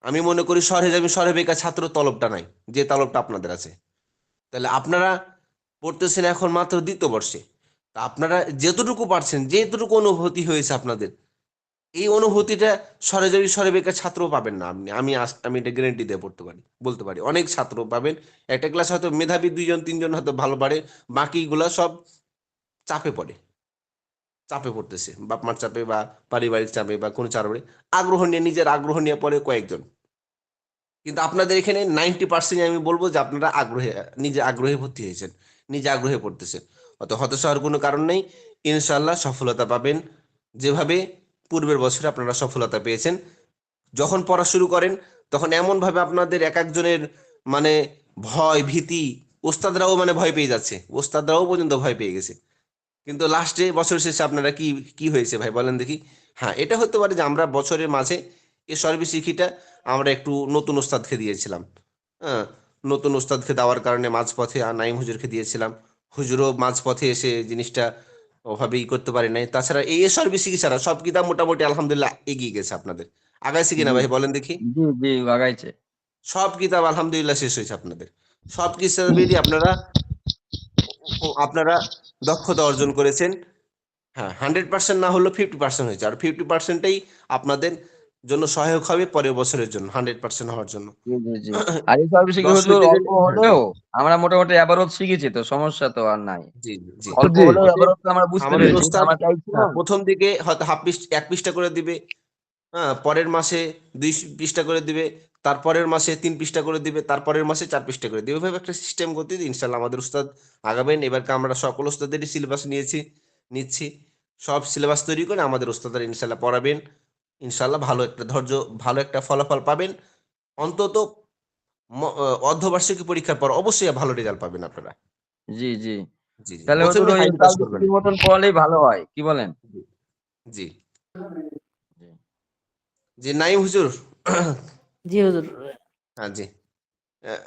আমি মনে করি সরহেজামি সরহে বেকার ছাত্র তলবটা নাই, যে তলবটা আপনাদের আছে। তাহলে আপনারা পড়তেছেন এখন মাত্র 2য় বর্ষে। তা আপনারা যেতটুকু পারছেন, যেটুকু অনুভূতি হয়েছে আপনাদের, এই অনুভূতিটা সরেজমিন সরে বেকার ছাত্র পাবেন না আপনি। আমি এটা গ্যারেন্টি দিয়ে বলতে পারি অনেক ছাত্র পাবেন। একটা ক্লাস হয়তো মেধাবী 2 জন 3 জন হয়তো ভালো পারে, বাকিগুলা সব চাপে পড়ে, চাপে পড়তেছে, বাপ মার চাপে বা পারিবারিক চাপে বা কোনো চাপে, আগ্রহ নিয়ে, নিজের আগ্রহ নিয়ে পড়ে কয়েকজন। কিন্তু আপনাদের এখানে 90% আমি বলবো যে আপনারা আগ্রহে, নিজে আগ্রহে ভর্তি হয়েছেন, নিজে আগ্রহে পড়তেছেন। অত হতাশ হওয়ার কোনো কারণ নেই। ইনশাল্লাহ সফলতা পাবেন, যেভাবে পূর্বের বছরে আপনারা সফলতা পেয়েছেন। যখন পড়া শুরু করেন, তখন এমন ভাবে আপনাদের এক একজনের মানে ভয় ভীতি, ওস্তাদরাও মানে ভয় পেয়ে যাচ্ছে, ওস্তাদরাও পর্যন্ত ভয় পেয়ে গেছে। কিন্তু লাস্টে বছর শেষে আপনারা কি কি হয়েছে ভাই বলেন দেখি? হ্যাঁ, এটা হতে পারে যে আমরা বছরের মাঝে এই সর্বশিক্ষিটা আমরা একটু নতুন ওস্তাদকে দিয়েছিলাম। হ্যাঁ, নতুন ওস্তাদকে দেওয়ার কারণে মাঝপথে নাইম হুজুরকে দিয়েছিলাম। হুজুরও মাঝপথে এসে জিনিসটা ওভাবে করতে পারে নাই। তাছাড়া এই সর্বশিক্ষি ছাড়া সব কিতাব মোটামুটি আলহামদুলিল্লাহ এগিয়ে গেছে আপনাদের। আগাইছে কিনা জি ভাই বলেন দেখি? জি জি আগাইছে সব কিতাব আলহামদুলিল্লাহ শেষ হয়েছে আপনাদের। সব কিতাবেরই আপনারা দক্ষতা অর্জন করেছেন। হ্যাঁ, 100% না হলেও 50% হয়েছে, আর 50%টাই আপনাদের জন্য সহায়ক হবে পরের বছরের জন্য, 100% হওয়ার জন্য। জি জি জি আর এই সর্বশিক্ষা 10 হুজুর মিনিটে অল্প হ্যাঁ, হলেও আমরা মোটামুটি এবারত শিখেছি, তো সমস্যা তো আর নাই। জি জি। অল্প জি হলেও অতএব এবারত তো আমরা বুঝতে আমাদের পেরেছি, ওস্তাদ আমরা চাইছিলাম। প্রথম দিকে হয়তো হাফ পৃষ্ঠা 1 পৃষ্ঠা করে দিবে, হ্যাঁ পরের মাসে 2 পৃষ্ঠা করে দিবে, তারপরের মাসে 3 পৃষ্ঠা করে দিবে, তারপরের মাসে 4 পৃষ্ঠা করে দিবে। ওইভাবে একটা সিস্টেম করতে দিই, ইনশাল্লাহ আমাদের উস্তাদ আগাবেন। এবারকে আমরা সকল উস্তাদেরই সিলেবাস নিচ্ছি, সব সিলেবাস তৈরি করে আমাদের উস্তাদরা ইনশাল্লাহ পড়াবেন। ইনশাল্লাহ ভালো একটা ধৈর্য, ভালো একটা ফলাফল পাবেন। অন্তত অর্ধবার্ষিকী পরীক্ষার পর অবশ্যই ভালো রেজাল্ট পাবেন আপনারা। জি জি জি জি, তাহলে হুজুর প্রথমে ওই হাই পাস করবেন। সার্ভিসিংয়ের মতন পড়লেই ভালো হয়, কি বলেন? জি জি জি জি, নাইম হুজুর। জি হুজুর। হ্যাঁ জি। আহ,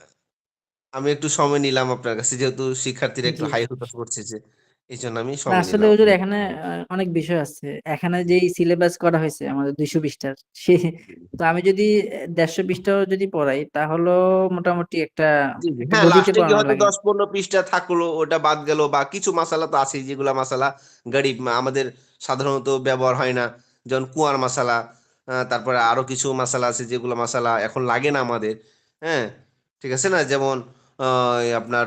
আমি একটু সময় নিলাম আপনার কাছে, যেহেতু শিক্ষার্থীরা একটু জি হাই হতাশ করছে, যে এই জন্য আমি না সময় আসলে নিলাম হুজুর আপনার এখানে কাছে। অনেক বিষয় আছে। এখানে যেই সিলেবাস করা হয়েছে আমাদের 200 পৃষ্ঠার, সে তো আমি যদি 150 পৃষ্ঠাও যদি পড়াই তাহলে মোটামুটি একটা জি জি, একটা হ্যাঁ গদিতে লাস্টে গিয়ে পড়ানো হয়তো লাগে। 10-15 পৃষ্ঠা থাকলো, ওটা বাদ গেল, বা কিছু মশালা তো আছে যেগুলা মশালা গরিব আমাদের সাধারণত ব্যবহার হয় না, যেমন কুয়ার মশালা। তারপরে আরো কিছু মশালা আছে যেগুলো মশালা এখন লাগে না আমাদের। হ্যাঁ, ঠিক আছে না, যেমন এই আপনার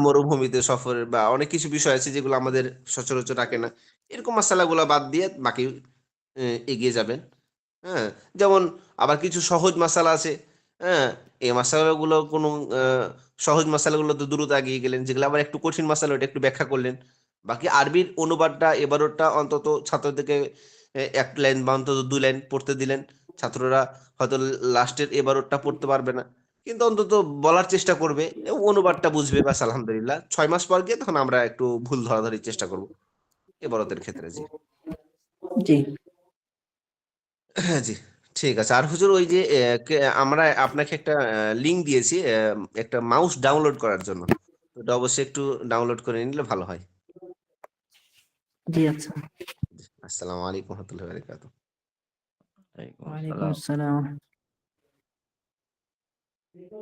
মরুভূমিতে সফর বা অনেক কিছু বিষয় আছে যেগুলো আমাদের সচরাচর রাখে না। এরকম মশালাগুলো বাদ দিয়ে বাকি এগিয়ে যাবেন। হ্যাঁ, যেমন আবার কিছু সহজ মশালা আছে। হ্যাঁ, এই মশালাগুলো কোনো আহ, সহজ মশালাগুলো তো দ্রুত এগিয়ে গেলেন, যেগুলো আবার একটু কঠিন মশালা ওটা একটু ব্যাখ্যা করলেন। বাকি আরবির অনুবাদটা এবারটা অন্তত ছাত্রদেরকে 1 লাইন বা অন্তত 2 লাইন পড়তে দিলেন। ছাত্ররা হয়তো লাস্টের এবারটা পড়তে পারবে না, কিন্তু অন্তত বলার চেষ্টা করবে, অনুবাদটা বুঝবে, বাস আলহামদুলিল্লাহ। 6 মাস পর গিয়ে তখন আমরা একটু ভুল ধরাধরির চেষ্টা করব এবারতের ক্ষেত্রে। জি জি হ্যাঁ, জি ঠিক আছে। আর হুজুর ওই যে আমরা আপনাকে একটা লিংক দিয়েছি একটা মাউস ডাউনলোড করার জন্য, ওটা অবশ্যই একটু ডাউনলোড করে নিলে ভালো হয়। জি আচ্ছা। আসসালামু আলাইকুম রহমতুল্লাহি ওয়া বারাকাতুহু। ওয়ালাইকুম ওয়ালাইকুম আসসালাম। আসসালাম।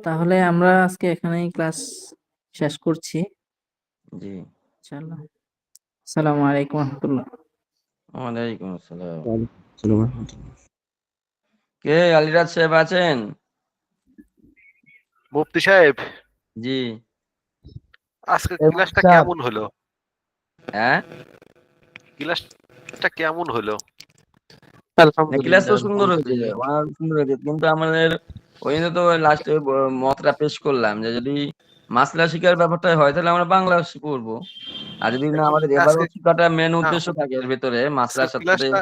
তাহলে আমরা আজকে এখানেই ক্লাস শেষ করছি জি, ইনশাআল্লাহ। আসসালামু আলাইকুম রহমতুল্লাহ। ওয়ালাইকুম আসসালাম। আসসালামু আলাইকুম। কে আলিরাজ সাহেব আছেন? মুফতি সাহেব, জি। আজকে এই ক্লাসটা মুফতি সাহেব, কেমন হলো? হ্যাঁ, ক্লাসটা কেমন হলো? ক্লাস তো আলহামদুলিল্লাহ সুন্দর হয়েছে, আলহামদুলিল্লাহ। অনেক সুন্দর হয়েছে, কিন্তু আমাদের ওই জন্য তো লাস্টে মতটা পেশ করলাম যে যদি মাসলা শিকার ব্যাপারটা হয় তাহলে আমরা বাংলা পড়বো, আর যদি না আমাদের আজকে এবারও শিক্ষাটা মেন না, উদ্দেশ্য থাকে এর ভেতরে আজকে মাসলার সাথে ক্লাসটা